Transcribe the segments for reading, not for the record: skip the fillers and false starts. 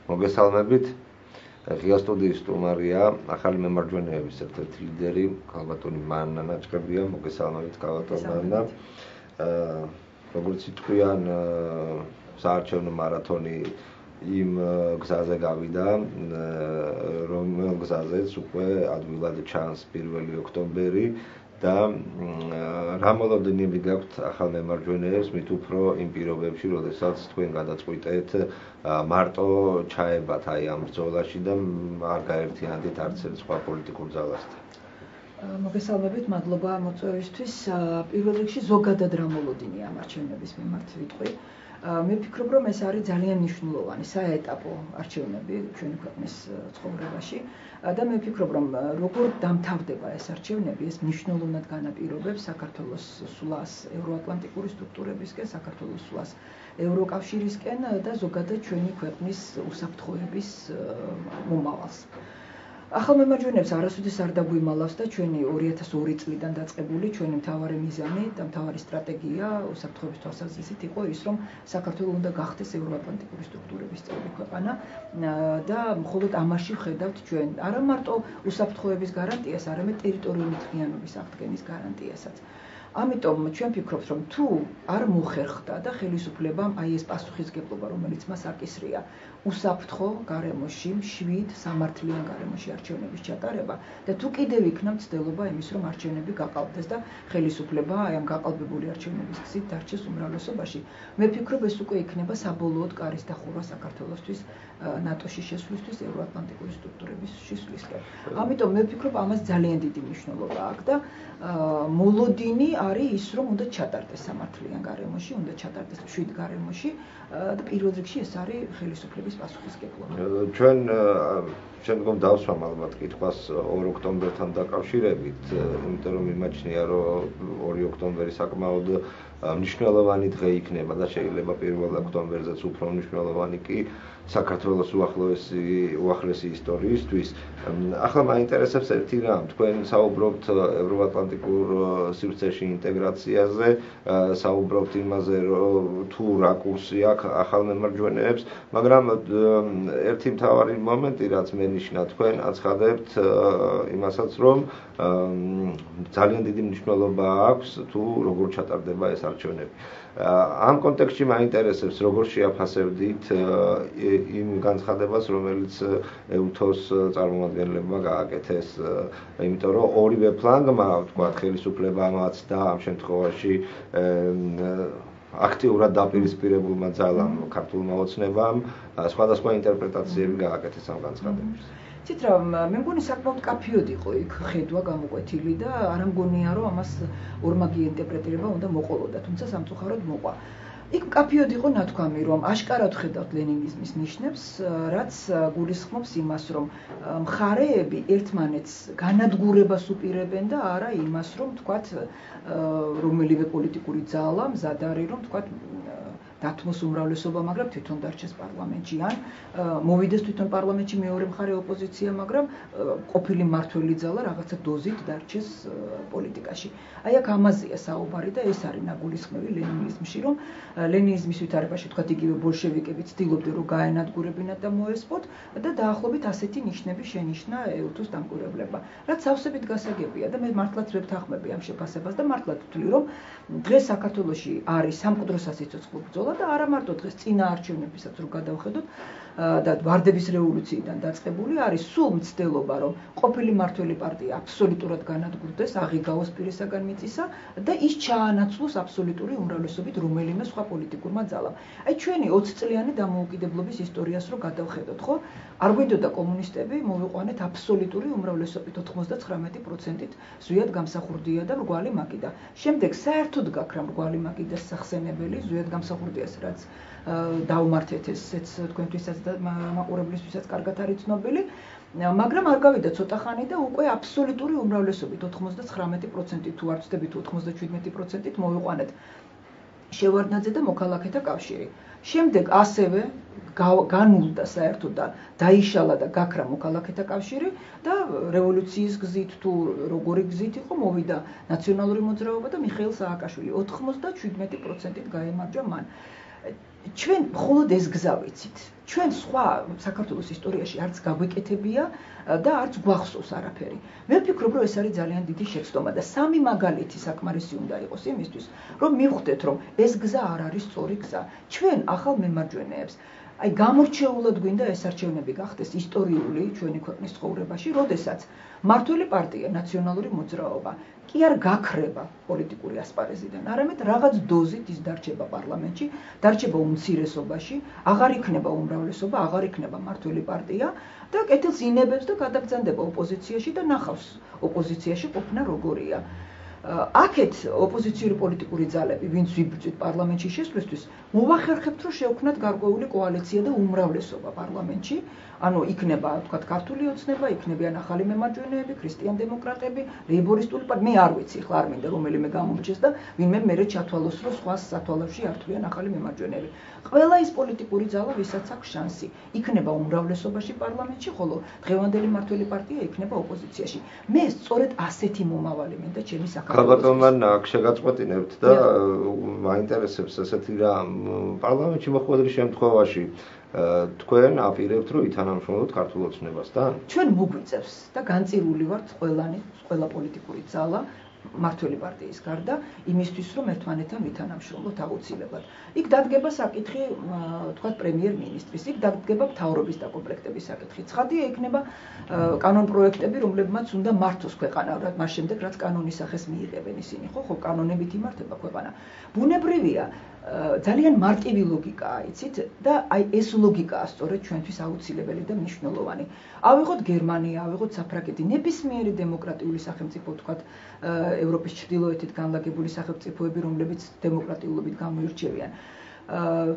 მოგესალმებით. ღია სტუდიის სტუმარია ახალი მემარჯვენეების ერთ-ერთი ლიდერი ქალბატონი მანნა ნაჭყებია. მოგესალმებით ქალბატონ მანნა. როგორც თქვიან, საარჩევნო მარათონი იმ გზაზე გავიდა, რომელ გზაზეც უკვე ადვილად ჩანს 1 ოქტომბერი და რა მოლოდინები გაქვთ ახალ მემარჯვენეებს, მით უფრო იმ პირობებში, როდესაც თქვენ გადაწყვიტეთ მარტო ჩაებათ ამ ბრძოლაში და არ გაერთიანდით არც ერთ სხვა პოლიტიკურ ძალასთან. მოგესალმებით, მადლობა მოწვევისთვის. პირველ რიგში ზოგადად რა მოლოდინია ამ არჩევნების მიმართ ვიტყვი. მე ვფიქრობ, რომ ეს არის ძალიან მნიშვნელოვანი საეტაპო არჩევნები ჩვენი ქვეყნის ცხოვრებაში და მე ვფიქრობ, რომ როგორ დამთავრდება ეს არჩევნები, ეს მნიშვნელოვნად განაპირობებს საქართველოს სვლას ევროატლანტიკური სტრუქტურებისკენ, საქართველოს სვლას ევროკავშირისკენ და ზოგადად ჩვენი ქვეყნის უსაფრთხოების მომავალს. ახალ მემარჯვენეებს არასოდეს არ დაგვიმალავს და ჩვენი 2002 წლიდან დაწყებული ჩვენი მთავარი მიზანი და მთავარი სტრატეგია უსაფრთხოების თვალსაზრისით იყო ის, რომ საქართველო უნდა გახდეს ევროატლანტიკური სტრუქტურების წევრი ქვეყანა და მხოლოდ ამაში ვხედავთ ჩვენ არა მარტო უსაფრთხოების გარანტიას, არამედ ტერიტორიული მთლიანობის აღდგენის გარანტიასაც. ამიტომ ჩვენ ვფიქრობთ, რომ თუ არ მოხერხდა და ხელისუფლებამ ეს პასუხისგებლობა, რომელიც მას აკისრია, უსაფრთხო გარემოში, მშვიდ, სამართლიან გარემოში არჩევნების ჩატარება და თუ კიდევ იქნა მცდელობა იმის, რომ არჩევნები გაყალბდეს და ხელისუფლება ამ გაყალბებული არჩევნების გზით დარჩეს უმრავლესობაში, მე ვფიქრობ, ეს უკვე იქნება საბოლოოდ კარის დახურვა საქართველოსთვის ნატოში შესვლისთვის, ევროატლანტიკური სტრუქტურების შესვლისკენ. ამიტომ მე ვფიქრობ, ამას ძალიან დიდი მნიშვნელობა აქვს და მოლოდინი არის ის, რომ უნდა ჩატარდეს სამართლიან გარემოში, უნდა ჩატარდეს მშვიდ გარემოში და პირველ რიგში ეს არის ხელისუფლების პასუხისგებლობა. ჩვენ შემდგომ დავსვამ ალბათ კითხვას 2 ოქტომბერთან დაკავშირებით, იმიტომ რომ იმაჩნია, რომ 2 ოქტომბერი საკმაოდ მნიშვნელოვანი დღე იქნება და შეიძლება 1 ოქტომბერზეც უფრო მნიშვნელოვანი კი საქართველოს უახლესი ისტორიისთვის. ახლა მაინტერესებს ერთი რამ, თქვენ საუბრობთ ევროატლანტიკურ სივრცეში ინტეგრაციაზე, საუბრობთ იმაზე, თუ რა კურსი აქვს ახალ მემარჯვენეებს, მაგრამ ერთი მთავარი მომენტი, რაც მენიშნა, თქვენ აცხადებთ იმასაც, რომ ძალიან დიდი მნიშვნელობა აქვს თუ როგორ ჩატარდება ეს არჩევნები. ამ კონტექსტში მაინტერესებს, როგორ შეაფასებდით იმ განცხადებას, რომელიც EUTHO-ს წარმომადგენლებმა გააკეთეს, იმიტომ რომ ორივე ფლანგმა, თქვა ხელისუფლებამაც და ამ შემთხვევაში აქტიურად დაპირისპირებულმა ძალამ, ქართულმა ოცნებამ სხვადასხვა ინტერპრეტაციები გააკეთეს ამ განცხადებას. ცით რა, მე მგონი საკმაოდ კაფიოდ იყო იქ ხედვა გამოკვეთილი და არ მგონია, რომ ამას ორმაგი ინტერპრეტირება უნდა მოყოლოდა, თუმცა სამწუხაროდ მოყვა. იქ კაფიოდ იყო ნათქვამი, რომ აშკარად ხედავთ ლენინიზმის ნიშნებს, რაც გულისხმობს იმას, რომ მხარეები ერთმანეთს განადგურებას უპირებენ და არა იმას, რომ თქვათ რომელივე პოლიტიკური ძალა მზად არის, რომ თქვათ დათმოს უმრავლესობა, მაგრამ თვითონ დარჩეს პარლამენტში ან მოვიდეს თვითონ პარლამენტში მეორე მხარე ოპოზიცია, მაგრამ ყოფილი მმართველი ძალა რაღაცა დოზით დარჩეს პოლიტიკაში. აი აქ ამაზეა საუბარი და ეს არის ნაგულისხმები ლენინიზმში, რომ ლენინიზმის ვითარებაში თქვათ იგივე ბოლშევიკები ცდილობდნენ, რომ გაენადგურებინათ და მოესპოთ და დაახლოებით ასეთი ნიშნები შენიშნა EUTHO-ს დამკვირვებლებმა. რაც სავსებით გასაგებია და მე მართლაც ვერ ვთანხმები ამ შეფასებას და მართლაც ვთვლი, რომ დღეს საქართველოში არის სამკვდრო სასიცოცხლო ბრძოლა და არა მარტო დღეს წინა არჩევნებისაც რო გადავხედოთ და ვარდების რევოლუციიდან დაწყებული არის სულ მცდელობა, რომ ყოფილი მმართველი პარტია აბსოლუტურად განადგურდეს, აღიგავოს პირისაგან მიწისა და ის ჩაანაცვლოს აბსოლუტური უმრავლესობით რომელიმე სხვა პოლიტიკურმა ძალამ. აი ჩვენი 20 წლიანი დამოუკიდებლობის ისტორიას რო გადავხედოთ, ხო? არ გვინდოდა კომუნისტები მოვიყვანეთ აბსოლუტური უმრავლესობით 99%-ით ზვიად გამსახურდია და მრგვალი მაგიდა. შემდეგ საერთოდ გაქვს რა მრგვალი მაგიdas სახსენებელი, ზვიად გამსახურდიას რაც დაუმართეთ ესეც თქვენთვისაც და მაყურებლისთვისაც კარგად არის ცნობილი, მაგრამ არ გავიდა ცოტა ხანი და უკვე აბსოლუტური უმრავლესობით 99%-ით თუ არ ვცდებით 97%-ით მოვიყვანეთ შევარდნაძე და მოქალაქეთა კავშირი. შემდეგ ასევე განულდა საერთოდ და დაიშალა და გაქრა მოქალაქეთა კავშირი და რევოლუციის გზით თუ როგორი გზით იყო მოვიდა ნაციონალური მოძრაობა და მიხეილ სააკაშვილი 97%-ით გაემარჯვა მან. ჩვენ მხოლოდ ეს გზა ვიცით. ჩვენ სხვა საქართველოს ისტორიაში არც გაგვეკეთებია და არც გვახსოვს არაფერი. მე ვფიქრობ, რომ ეს არის ძალიან დიდი შეცდომა და სამი მაგალითი საკმარისი უნდა იყოს იმისთვის, რომ მივხვდეთ, რომ ეს გზა არ არის სწორი გზა. ჩვენ ახალ მემარჯვენეებს აი გამორჩეულად გვინდა ეს არჩევნები გახდეს ისტორიული ჩვენი ქვეყნის ცხოვრებაში, როდესაც მმართველი პარტია, ნაციონალური მოძრაობა კი არ გაქრება პოლიტიკური ასპარეზიდან, არამედ რაღაც დოზით ის დარჩება პარლამენტში, დარჩება უმცირესობაში, აღარ იქნება უმრავლესობა, აღარ იქნება მმართველი პარტია და კეთილს ინებებს და გადაგზანდება ოპოზიციაში და ნახავს ოპოზიციაში ყოფნა როგორია. აქეთ ოპოზიციური პოლიტიკური ძალები, ვინც ვიბრძვით პარლამენტში შესვლისთვის, მოვახერხებთ, რომ შევქმნათ გარკვეული კოალიცია და უმრავლესობა პარლამენტში. ანუ იქნება, თქვათ, ქართული ოცნება, იქნებიან ახალი მემარჯვენეები, ქრისტიან-დემოკრატები, ლეიბორისტული პარტია. მე არ ვიცი, ხლა არ მინდა რომელიმე გამომრჩეს და ვინმე მერე ჩათვალოს, რომ სხვა სათვალავში ართვიან ახალი მემარჯვენეები. ყველა ის პოლიტიკური ძალა, ვისაც აქვს შანსი, იქნება უმრავლესობაში პარლამენტში, ხოლო დღევანდელი მმართველი პარტია იქნება ოპოზიციაში. მე სწორედ ასეთი მომავალი მინდა ჩემი საქართველოს. ხალბატონმან აქ შეგაწყვეტინებთ და მაინტერესებს ესეთი რამ პარლამენტში მოხვედრის შემთხვევაში თქვენ აპირებთ, რომ ითანამშრომლოთ ქართულ ოცნებასთან? ჩვენ მოგვიწევს და განწირული ვართ ყველა პოლიტიკური ძალა მმართველი პარტიის გარდა იმისთვის, რომ ერთმანეთთან ვითანამშრომლოთ აუცილებლად. იქ დადგება საკითხი, თქვათ, პრემიერ-მინისტრის, იქ დადგება მთავრობის დაკომპლექტების საკითხი. ცხადია, იქნება კანონპროექტები, რომლებმაც უნდა მართოს ქვეყანა, მას შემდეგ, რაც კანონის სახეს მიიღებენ ისინი, ხო, კანონებით იმართება ქვეყანა. ბუნებრივია, ძალიან მარტივი ლოგიკაა, იცით, და აი ეს ლოგიკაა სწორედ ჩვენთვის აუცილებელი და მნიშვნელოვანი. ავიღოთ გერმანია, ავიღოთ საფრანგეთი, ნებისმიერი დემოკრატიული სახელმწიფო, თქვათ, ევროპის ჩრდილოეთით განლაგებული სახელმწიფოები, რომლებიც დემოკრატიულობით გამოირჩევიან.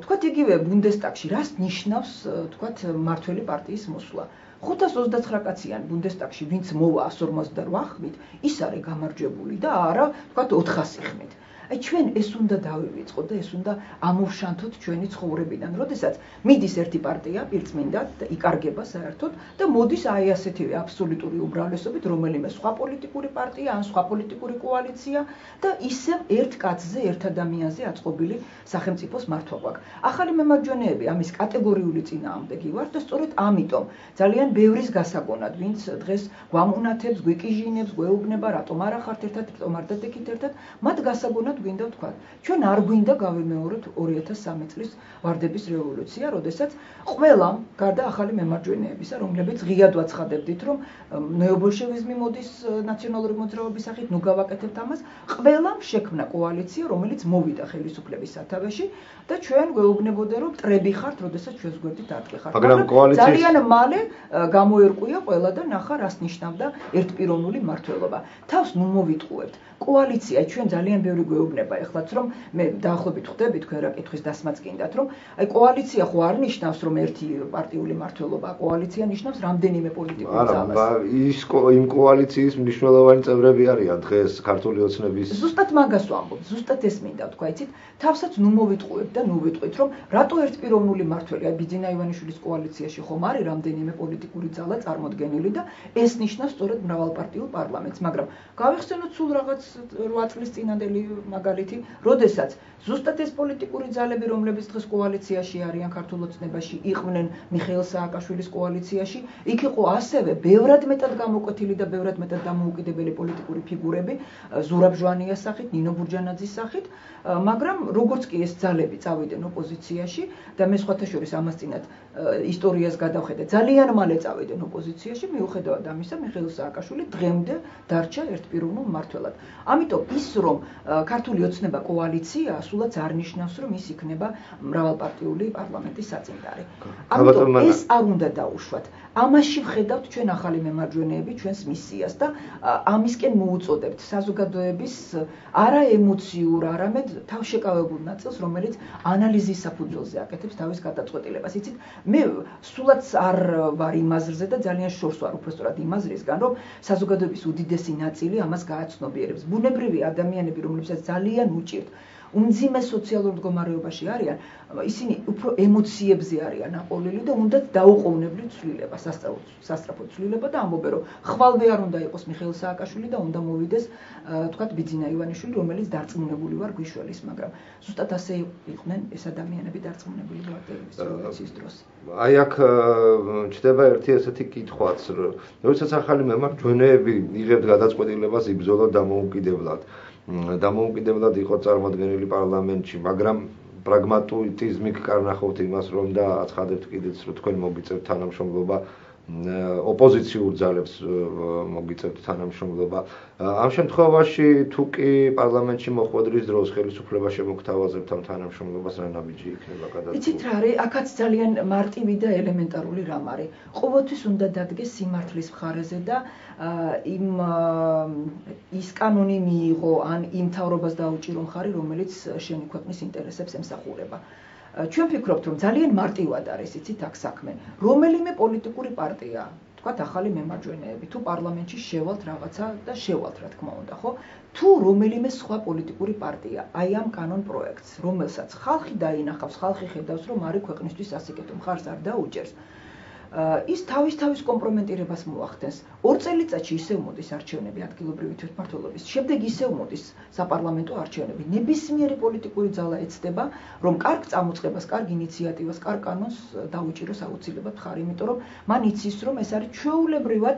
თქვათ, იგივე ბუნდესტაგში რას ნიშნავს, თქვათ, მმართველი პარტიის მოსვლა? 529 კაციან ბუნდესტაგში, ვინც მოვა 158 ხმით, ის არის გამარჯვებული და არა, თქვათ, 400 ხმით. აი ჩვენ ეს უნდა დავივიწყოთ და ეს უნდა ამოვშანთოთ ჩვენი ცხოვრებიდან. როდესაც მიდის ერთი პარტია პირწმინდად და იკარგება საერთოდ და მოდის აი ასეთივე აბსოლუტური უმრავლესობით რომელიმე სხვა პოლიტიკური პარტია ან სხვა პოლიტიკური კოალიცია და ისევ ერთ კაცზე, ერთ ადამიანზე აწყობილი სახელმწიფოს მართვა გვაქვს. ახალი მემარჯვენეები ამის კატეგორიული წინააღმდეგი ვართ და სწორედ ამიტომ ძალიან ბევრის გასაგონად, ვინც დღეს გვამონათებს, გვიკიჟინებს, გვეუბნება, რატომ არ ახართ ერთად, რატომ არ დადექით ერთად, მათ გასაგონად გვინდა ვთქვათ, ჩვენ არ გვინდა გავიმეოროთ 2003 წლის ვარდების რევოლუცია, როდესაც ყველამ, გარდა ახალი მემარჯვენეებისა, რომლებიც ღიად ვაცხადებდით, რომ ნეობოლშევიზმი მოდის ნაციონალური მოძრაობის სახით, ნუ გავაკეთებთ ამას, ყველამ შექმნა კოალიცია, რომელიც მოვიდა ხელისუფლების სათავეში და ჩვენ გვეუბნებოდა, რომ მტრები ხართ, როდესაც ჩვენს გვერდით ატყიხართ. მაგრამ ძალიან მალე გამოერკვია ყველა და ნახა, რას ნიშნავდა ერთპიროვნული მმართველობა. თავს ნუ მოვიტყუებთ. კოალიცია ჩვენ ძალიან ბევრი გვეუბნება ეხლაც, რომ მე დაახლოებით ხვდები თქვენ რა კითხვის დასმაც გინდათ, რომ აი კოალიცია ხო არ ნიშნავს, რომ ერთი პარტიული მმართველობაა, კოალიცია ნიშნავს რამდენიმე პოლიტიკურ ძალას. არა, იმ კოალიციის მნიშვნელოვანი წევრები არიან დღეს ქართული ოცნების. ზუსტად მაგას ვამბობ, ზუსტად ეს მინდა თქვა, იცით, თავსაც ნუ მოვიტყუებთ და ნუ ვიტყვით, რომ რატო ერთპიროვნული მმართველი, აი ბიძინა ივანიშვილის კოალიციაში ხომ არის რამდენიმე პოლიტიკური ძალა წარმოდგენილი და ეს ნიშნავს სწორედ მრავალპარტიულ პარლამენტს, მაგრამ გავიხსენოთ სულ რაღაც 8 წლის წინანდელი მაგალითი, როდესაც ზუსტად ეს პოლიტიკური ძალები, რომლებიც დღეს კოალიციაში არიან ქართულ ოცნებაში, იყვნენ მიხეილ სააკაშვილის კოალიციაში, იქ იყო ასევე ბევრად მეტად გამოკვეთილი და ბევრად მეტად დამოუკიდებელი პოლიტიკური ფიგურები, ზურაბ ჟვანიას სახით, ნინო ბურჯანაძის სახით, მაგრამ როგორც კი ეს ძალები წავიდნენ ოპოზიციაში და მე სხვათა შორის ამას წინათ ისტორიას გადავხედე, ძალიან მალე წავიდნენ ოპოზიციაში, მიუხედავად ამისა, მიხეილ სააკაშვილი დღემდე დარჩა ერთპიროვნულ მმართველად. ამიტომ ის რომ ქართული ოცნება კოალიციაა, სულაც არ ნიშნავს, რომ ის იქნება მრავალპარტიული პარლამენტის საწინდარი. ამიტომ ეს არ უნდა დაუშვათ. ამაში ვხედავთ ჩვენ ახალი მემარჯვენეები ჩვენს მისიას და ამისკენ მოუწოდებთ საზოგადოების არა ემოციურ, არამედ თავშეკავებულ ნაწილს, რომელიც ანალიზის საფუძველზე აკეთებს თავის გადაწყვეტილებას. იცით, მე სულაც არ ვარ იმ აზრზე და ძალიან შორს ვარ უბრალოდ იმ აზრისგან, რომ საზოგადოების უდიდესი ნაწილი ამას გააცნობიერებს. ბუნებრივი ადამიანები, რომლებსაც ძალიან უჭირთ უმძიმე სოციალურ მდგომარეობაში არიან, ისინი უფრო ემოციებზე არიან აყოლილი და უნდათ დაუყოვნებლივ ცვლილება, სასწრაფო ცვლილება და ამბობენ, რომ ხვალვე არ უნდა იყოს მიხეილ სააკაშვილი და უნდა მოვიდეს თქვათ ბიძინა ივანიშვილი, რომელიც დარწმუნებული ვარ გვიშველის, მაგრამ ზუსტად ასე იყვნენ ეს ადამიანები დარწმუნებული ვარ რევოლუციის დროს. აი აქ ჩდება ერთი ესეთი კითხვაც, როდესაც ახალი მემარჯვენეები იღებთ გადაწყვეტილებას იბრძოლოთ დამოუკიდებლად იყო წარმოადგენილი პარლამენტში, მაგრამ პრაგმატიზმით კარნახობთ იმას, რომ და აცხადებთ კიდეც, რომ თქვენ მოგიწევთ თანამშრომლობა ოპოზიციურ ძალებს მოგიწევთ თანამშრომლობა. ამ შემთხვევაში თუ კი პარლამენტში მოხვედრის დროს ხელისუფლება შემოგთავაზებთ ამ თანამშრომლობას, რა ნაბიჯი იქნება გადაწყვეტილი? იცით რა არის, აქაც ძალიან მარტივი და ელემენტარული რამ არის. ყოველთვის უნდა დადგეს სიმართლის მხარეზე და ის კანონი მიიღო, ან იმ მთავრობას დაუჭირო მხარი, რომელიც შენი ქვეყნის ინტერესებს ემსახურება. ჩვენ ვფიქრობთ, რომ ძალიან მარტივად არის, იცით, აქ საქმე. რომელიმე პოლიტიკური პარტია, თქვათ ახალი მემარჯვენეები, თუ პარლამენტში შევალთ რაღაცა და შევალთ, რა თქმა უნდა, ხო? თუ რომელიმე სხვა პოლიტიკური პარტია, აი ამ კანონ პროექტს, რომელსაც ხალხი დაინახავს, ხალხი ხედავს, რომ არის ქვეყნისთვის ასიკეთო მხარს არ დაუჭერს, ის თავის კომპრომენტირებას მოახდენს. 2 წელიწადში ისევ მოდის არჩევნები ადგილობრივი თვითმმართველობის, შემდეგ ისევ მოდის საპარლამენტო არჩევნები. ნებისმიერი პოლიტიკური ძალა ეცდება, რომ კარგ წამოწყებას, კარგ ინიციატივას, კარგ კანონს დაუჭიროს აუცილებლად მხარი, იმიტომ რომ მან იცის, რომ ეს არის ჩვეულებრივად,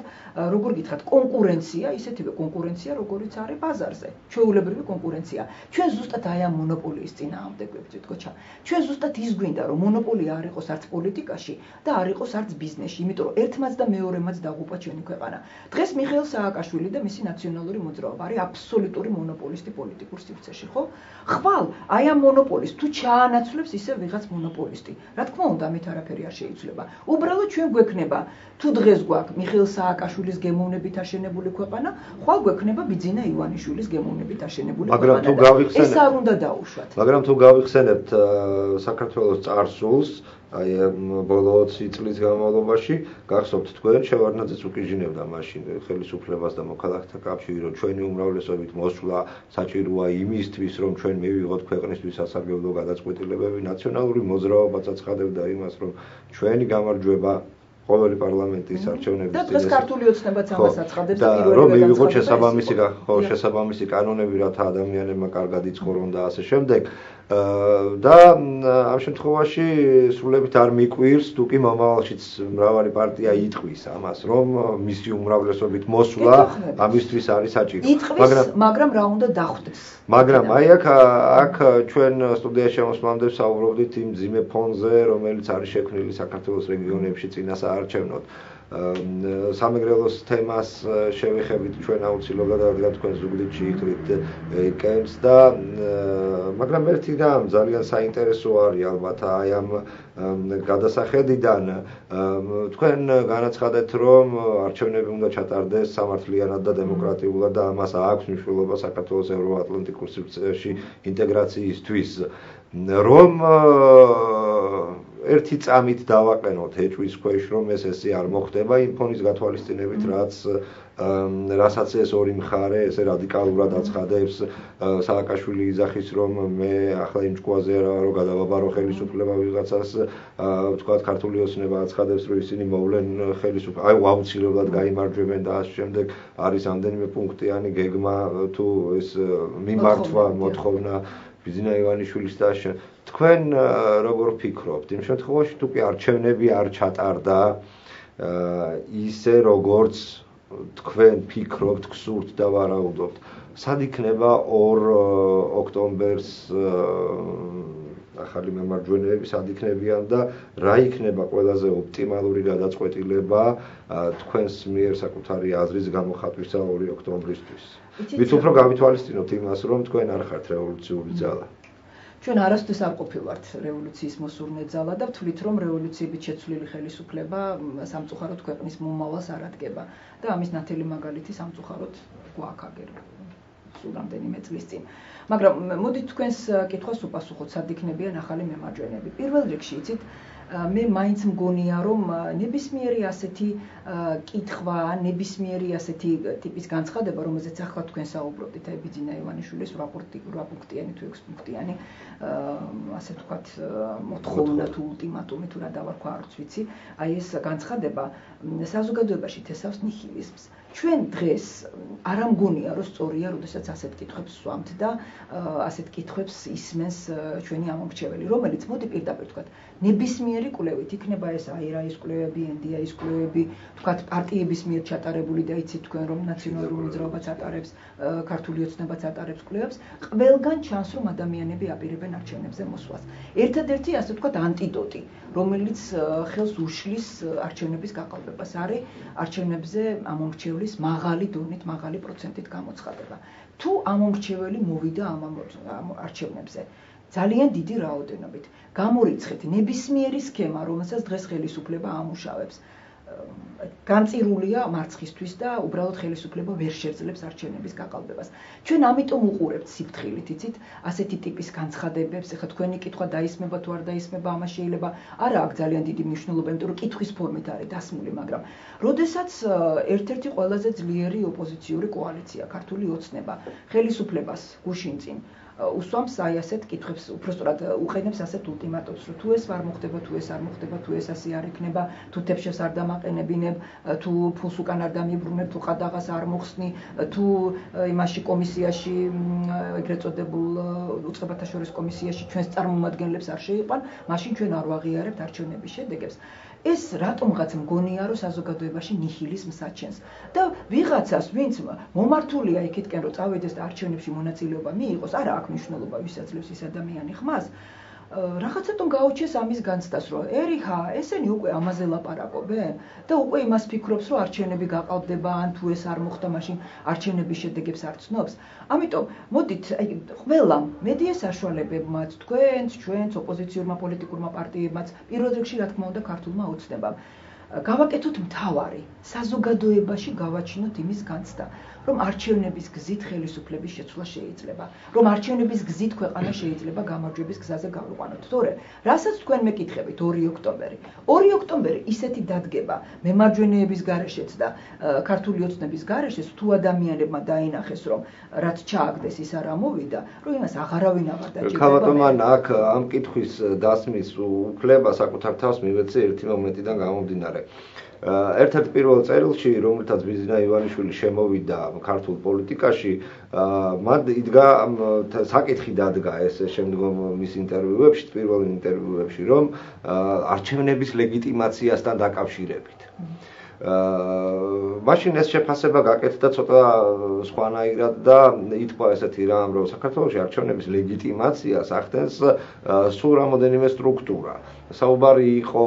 როგორ გითხრათ, კონკურენცია, ისეთივე კონკურენცია, როგორიც არის ბაზარზე. ჩვეულებრივი კონკურენცია. ჩვენ ზუსტად აი ამ მონოპოლიის წინააღმდეგ ვებრძვით, გოჩა. ჩვენ ზუსტად ის გვინდა, რომ მონოპოლია არ იყოს არც პოლიტიკაში და არ იყოს არც ბიზნესში, იმიტომ რომ ერთმაც და მეორემაც დაღუპა ჩვენი ქვეყანა. დღეს მიხეილ სააკაშვილი და მისი ნაციონალური მოძრაობა არის აბსოლუტური მონოპოლისტი პოლიტიკურ სივრცეში, ხო? ხვალ აი ამ მონოპოლის თუ ჩაანაცვლებს ისე ვიღაც მონოპოლისტი. რა თქმა უნდა, ამით არაფერი არ შეიცვლება. უბრალოდ ჩვენ გვექნება, თუ დღეს გვაქვს მიხეილ სააკაშვილის გემოვნებით აშენებული ქვეყანა, ხვალ გვექნება ბიძინა ივანიშვილის გემოვნებით აშენებული ქვეყანა. ეს არ უნდა დაუშვათ. მაგრამ თუ გავიხსენებთ საქართველოს წარსულს, აი ბოლო 20 წლის განმავლობაში გახსოვთ თქვენ შევარდნაძეც უკიჟინებდა მაშინ ხელისუფლებას და მოქალაქეთა კავშირი, რომ ჩვენი უმრავლესობით მოსვლა საჭიროა იმისთვის, რომ ჩვენ მივიღოთ ქვეყნისთვის სასარგებლო გადაწყვეტილებები. ნაციონალური მოძრაობაც აცხადებდა იმას, რომ ჩვენი გამარჯვება ყოველი პარლამენტის არჩევნების და დღეს ქართული ოცნებაც ამას აცხადებს და რომ მივიღოთ შესაბამისი კანონები, რათა ადამიანებმა კარგად იცხოვრონ და ასე შემდეგ. და ამ შემთხვევაში სრულებით არ მიკვირს, თუ კი მომავალშიც მრავალი პარტია იტყვის ამას, რომ მისი უმრავლესობით მოსვლა ამისთვის არის საჭირო. მაგრამ რა უნდა დახვდეს. მაგრამ აი აქ ჩვენ სტუდიაში მოსმამდე საუბრობდით იმ ძიმე ფონზე, რომელიც არის შექმნილი საქართველოს რეგიონებში წინასაარჩევნოდ. სამეგრელოს თემას შევეხებით ჩვენ აუცილებლად რადგან თქვენ ზუგდიდში იხდით კემპს და მაგრამ ერთი რამ ძალიან საინტერესო არის ალბათ აი ამ გადასახედიდან თქვენ განაცხადეთ, რომ არჩევნები უნდა ჩატარდეს სამართლიანად და დემოკრატიულად და ამას აქვს მნიშვნელობა საქართველოს ევროატლანტიკურ სივრცეში ინტეგრაციისთვის, რომ ერთი წამით დავაყენოთ ეჭვის ქვეშ, რომ ესე არ მოხდება იმ ფონის გათვალისწინებით, რასაც ეს ორი მხარე ესე რადიკალურად აცხადებს. სააკაშვილი იძახის, რომ მე ახლა იმ ჭკუაზე რომ გადავაბარო ხელისუფლება ვიღაცას, თქვათ ქართული ოცნება აცხადებს, რომ ისინი მოვლენ ხელისუფლებას, აი აუცილებლად გაიმარჯვებენ და ამ შემდეგ არის ამდენიმე პუნქტიანი გეგმა თუ ეს მიმართვა მოთხოვნა ბიძინა ივანიშვილის და თქვენ როგორ ფიქრობთ იმ შემთხვევაში, თუ კი არჩევნები არ ჩატარდა ისე როგორც თქვენ ფიქრობთ, გსურთ და ვარაუდობთ, სად იქნება 2 ოქტომბერს ახალი მემარჯვენეები სად იქნებიან და რა იქნება ყველაზე ოპტიმალური გადაწყვეტილება თქვენს მიერ საკუთარი აზრის გამოხატვისა 2 ოქტომბრისთვის. ვით უფრო გავითვალისწინოთ იმას, რომ თქვენ არ ხართ რევოლუციური ძალა. ჩვენ არასდროს არ ყოფილვართ რევოლუციის მოსურნე ძალა და ვთვლით, რომ რევოლუციებით შეცვლილი ხელისუფლება სამწუხაროდ ქვეყნის მომავალს არ ადგენდა და ამის ნათელი მაგალითი სამწუხაროდ გვაქვს აგერ სულ რამდენიმე წლის წინ. მაგრამ მოდით თქვენს კითხვას უპასუხოთ, სად იქნებიან ახალი მემარჯვენეები. პირველ რიგში იცით, მე მაინც მგონია რომ ნებისმიერი ასეთი კითხვა, ნებისმიერი ასეთი ტიპის განცხადება, რომელზეც ახლა თქვენ საუბრობთ, აი ბიძინა ივანიშვილის 8 პუნქტიანი თუ 6 პუნქტიანი ასე ვთქვათ მოთხოვნა თუ ულტიმატუმი თუ რა დავარქვა არც ვიცი, აი ეს განცხადება საზოგადოებაში თესავს ნიჰილიზმს. ჩვენ დღეს არ ამგონია რომ სწორია, როდესაც ასეთ კითხვებს ვსვამთ და ასეთ კითხვებს ისმენს ჩვენი ამომრჩეველი, რომელიც მოდი პირდაპირ ვთქვათ, ნებისმიერი კვლევით, იქნება ეს აირაის კვლევები, NDI-ის კვლევები, ვთქვათ, პარტიების მიერ ჩატარებული და იცით თქვენ რომ ნაციონალური მოძრაობაც ატარებს, ქართული ოცნებაც ატარებს კვლევებს, ყველგან ჩანს რომ ადამიანები აპირებენ არჩევნებზე მოსვლას. ერთადერთი ასე ვთქვათ ანტიდოტი, რომელიც ხელს უშლის არჩევნების გაყალბებას არის არჩევნებზე ამომრჩევლის მაღალი დონით, მაღალი პროცენტით გამოცხადება. თუ ამომრჩეველი მოვიდა ამ არჩევნებზე ძალიან დიდი რაოდენობით, გამორიცხეთ ნებისმიერი სქემა, რომელსაც დღეს ხელისუფლება ამუშავებს. განწირულია მარცხისთვის და უბრალოდ ხელისუფლება ვერ შეძლებს არჩევნების გაყალბებას. ჩვენ ამიტომ უყურებთ სიფრთხილით, იცით, ასეთი ტიპის განცხადებებს, ეხლა თქვენი კითხვა დაისმება თუ არ დაისმება, ამას შეიძლება არა აქვს ძალიან დიდი მნიშვნელობა, იმიტომ რომ კითხვის ფორმით არის დასმული, მაგრამ როდესაც ერთ-ერთი ყველაზე ძლიერი ოპოზიციური კოალიცია, ქართული ოცნება, ხელისუფლებას გუშინ წინ უსვამს აი ასეთ კითხვებს, უბრალოდ უყენებს ასეთ ულტიმატუმს, რომ თუ ეს არ მოხდება, თუ ეს არ მოხდება, თუ ეს ასე არ იქნება, თუ თებშევს არ დამაყენებინებ, თუ ფულს უკან არ დამიბრუნებ, თუ ყადაღას არ მოხსნი, თუ იმაში კომისიაში, ეგრეთ წოდებულ უწყებათა შორის კომისიაში ჩვენს წარმომადგენლებს არ შეიყვან, მაშინ ჩვენ არ ვაღიარებთ არჩევნების შედეგებს. ეს რატომღაც მგონია რომ საზოგადოებაში ნიჰილიზმს აჩენს და ვიღაცას ვინც მომართულია იქითკენ რომ წავიდეს და არჩევნებში მონაწილეობა მიიღოს, არა აქვს მნიშვნელობა ვის აძლევს ის ადამიანი ხმას, რაღაცათომ გაუჩეს ამის განცდას, რომ ერიხა, ესენი უკვე ამაზე ლაპარაკობენ და უკვე იმას ფიქრობს, რომ არჩევნები გაყალბდება, ან თუ ეს არ მოხდა, მაშინ არჩევნების შედეგებს არ ცნობს. ამიტომ მოდით, აი, ყველამ მედია საშუალებებმაც, თქვენც, ჩვენც, ოპოზიციურმა პოლიტიკურმა პარტიებმაც, პირველ რიგში რა თქმა უნდა ქართულმა ოცნებამ, გავაკეთოთ მთავარი, საზოგადოებაში გავაჩინოთ იმის განცდა, რომ არჩევნების გზით ხელისუფლების შეცვლა შეიძლება, რომ არჩევნების გზით ქვეყანა შეიძლება გამარჯვების გზაზე გავიყვანოთ. თორე, რასაც თქვენ მეკითხებით 2 ოქტომბერი. 2 ოქტომბერი ისეთი დადგება მემარჯვენეების გარეშეც და ქართული ოცნების გარეშეც, თუ ადამიანებმა დაინახეს, რომ რაც ჩააგდეს ის არ ამოვიდა, რომ იმას აღარავინ აღარ დაჭირდება. ქალბატონმა აქ ამ კითხვის დასმის უფლება საკუთარ თავს მივეცე ერთი მომენტიდან გამომდინარე. ერთ-ერთ პირველ წერილში, რომელთაც ბიძინა ივანიშვილი შემოვიდა ქართულ პოლიტიკაში, მან იდგა საკითხი დადგა ეს შემდგომ მის ინტერვიუებში, პირველ ინტერვიუებში, რომ არჩევნების ლეგიტიმაციასთან დაკავშირებით. მაშინ ეს შეფასება გაკეთდა ცოტა სხვანაირად და ითქვა ესეთი რამ, რომ საქართველოში არჩევნების ლეგიტიმაციას ახდენს სულ რამოდენიმე სტრუქტურა. საუბარი იყო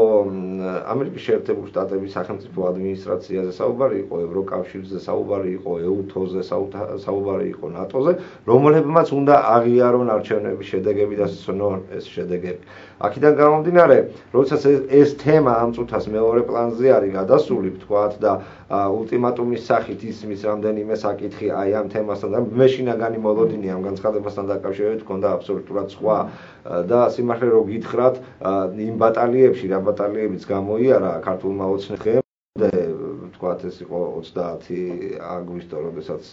ამერიკის შეერთებული შტატების სახელმწიფო ადმინისტრაციაზე, საუბარი იყო ევროკავშირზე, საუბარი იყო EUTO-ზე, საუბარი იყო NATO-ზე, რომლებმაც უნდა აღიარონ არჩევნების შედეგები და ცნონ ეს შედეგები. აქედან გამომდინარე, როდესაც ეს თემა ამ წუთას მეორე პლანზე არის გადასული, ვთქვათ და ულტიმატუმის სახით ისმის რამდენიმე საკითხი აი ამ თემასთან და მე შინაგანი მოლოდინი ამ განცხადებასთან დაკავშირებით ჰქონდა აბსოლუტურად სხვა და სიმართლე რო გითხრათ იმ ბატალიებში, რა ბატალიებიც გამოიარა ქართულმა ოცნებამ და ვთქვათ ეს იყო 30 აგვისტო, როდესაც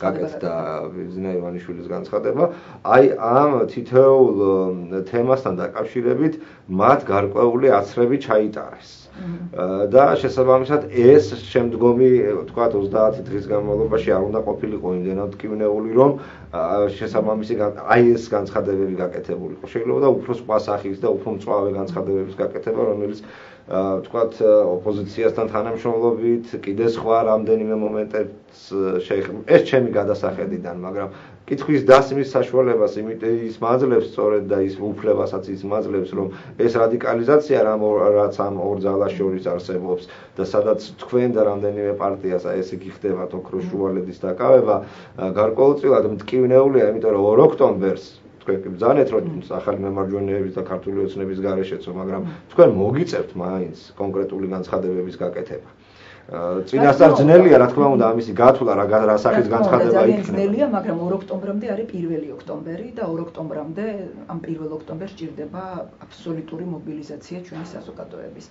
გაკეთდა ბიძინა ივანიშვილის განცხადება, აი ამ თითოეულ თემასთან დაკავშირებით მათ გარკვეული აცრები ჩაიტარეს. და შესაბამისად ეს შემდგომი ვთქვათ 30 დღის განმავლობაში არ უნდა ყოფილიყო იმდენად ტკივნეული, რომ შესაბამისი აი ეს განცხადებები გაკეთებულიყო. შეიძლება და უფრო სხვა სახის და უფრო მწვავე განცხადებების გაკეთება, რომელიც ვთქვათ ოპოზიციასთან თანამშრომლობით კიდე სხვა რამდენიმე მომენტებს შეეხება. ეს ჩემი გადასახედიდან, მაგრამ კითხვის დასმის საშუალებას ის მაძლევს სწორედ და ის უფლებასაც ის მაძლევს, რომ ეს რადიკალიზაცია რაც ამ ორ ძალას შორის არსებობს და სადაც თქვენ და რამდენიმე პარტიას აი ესე კი ხდებათ ოქროს შუალედის დაკავება, გარკვეულწილად მტკივნეულია, იმიტომ რომ 2 ოქტომბერს თქვენ ბრძანეთ, რომ ახალი მემარჯვენეების და ქართული ოცნების გარეშეცო, მაგრამ თქვენ მოგიწევთ მაინც კონკრეტული განცხადებების გაკეთება. წინასწარ ძნელია, რა თქმა უნდა, ამისი გათვლა რა სახის განცხადება იქნება. ძნელია, მაგრამ 2 ოქტომბრამდე არის 1 ოქტომბერი და 2 ოქტომბრამდე ამ 1 ოქტომბერს ჭირდება აბსოლუტური მობილიზაცია ჩვენი საზოგადოების.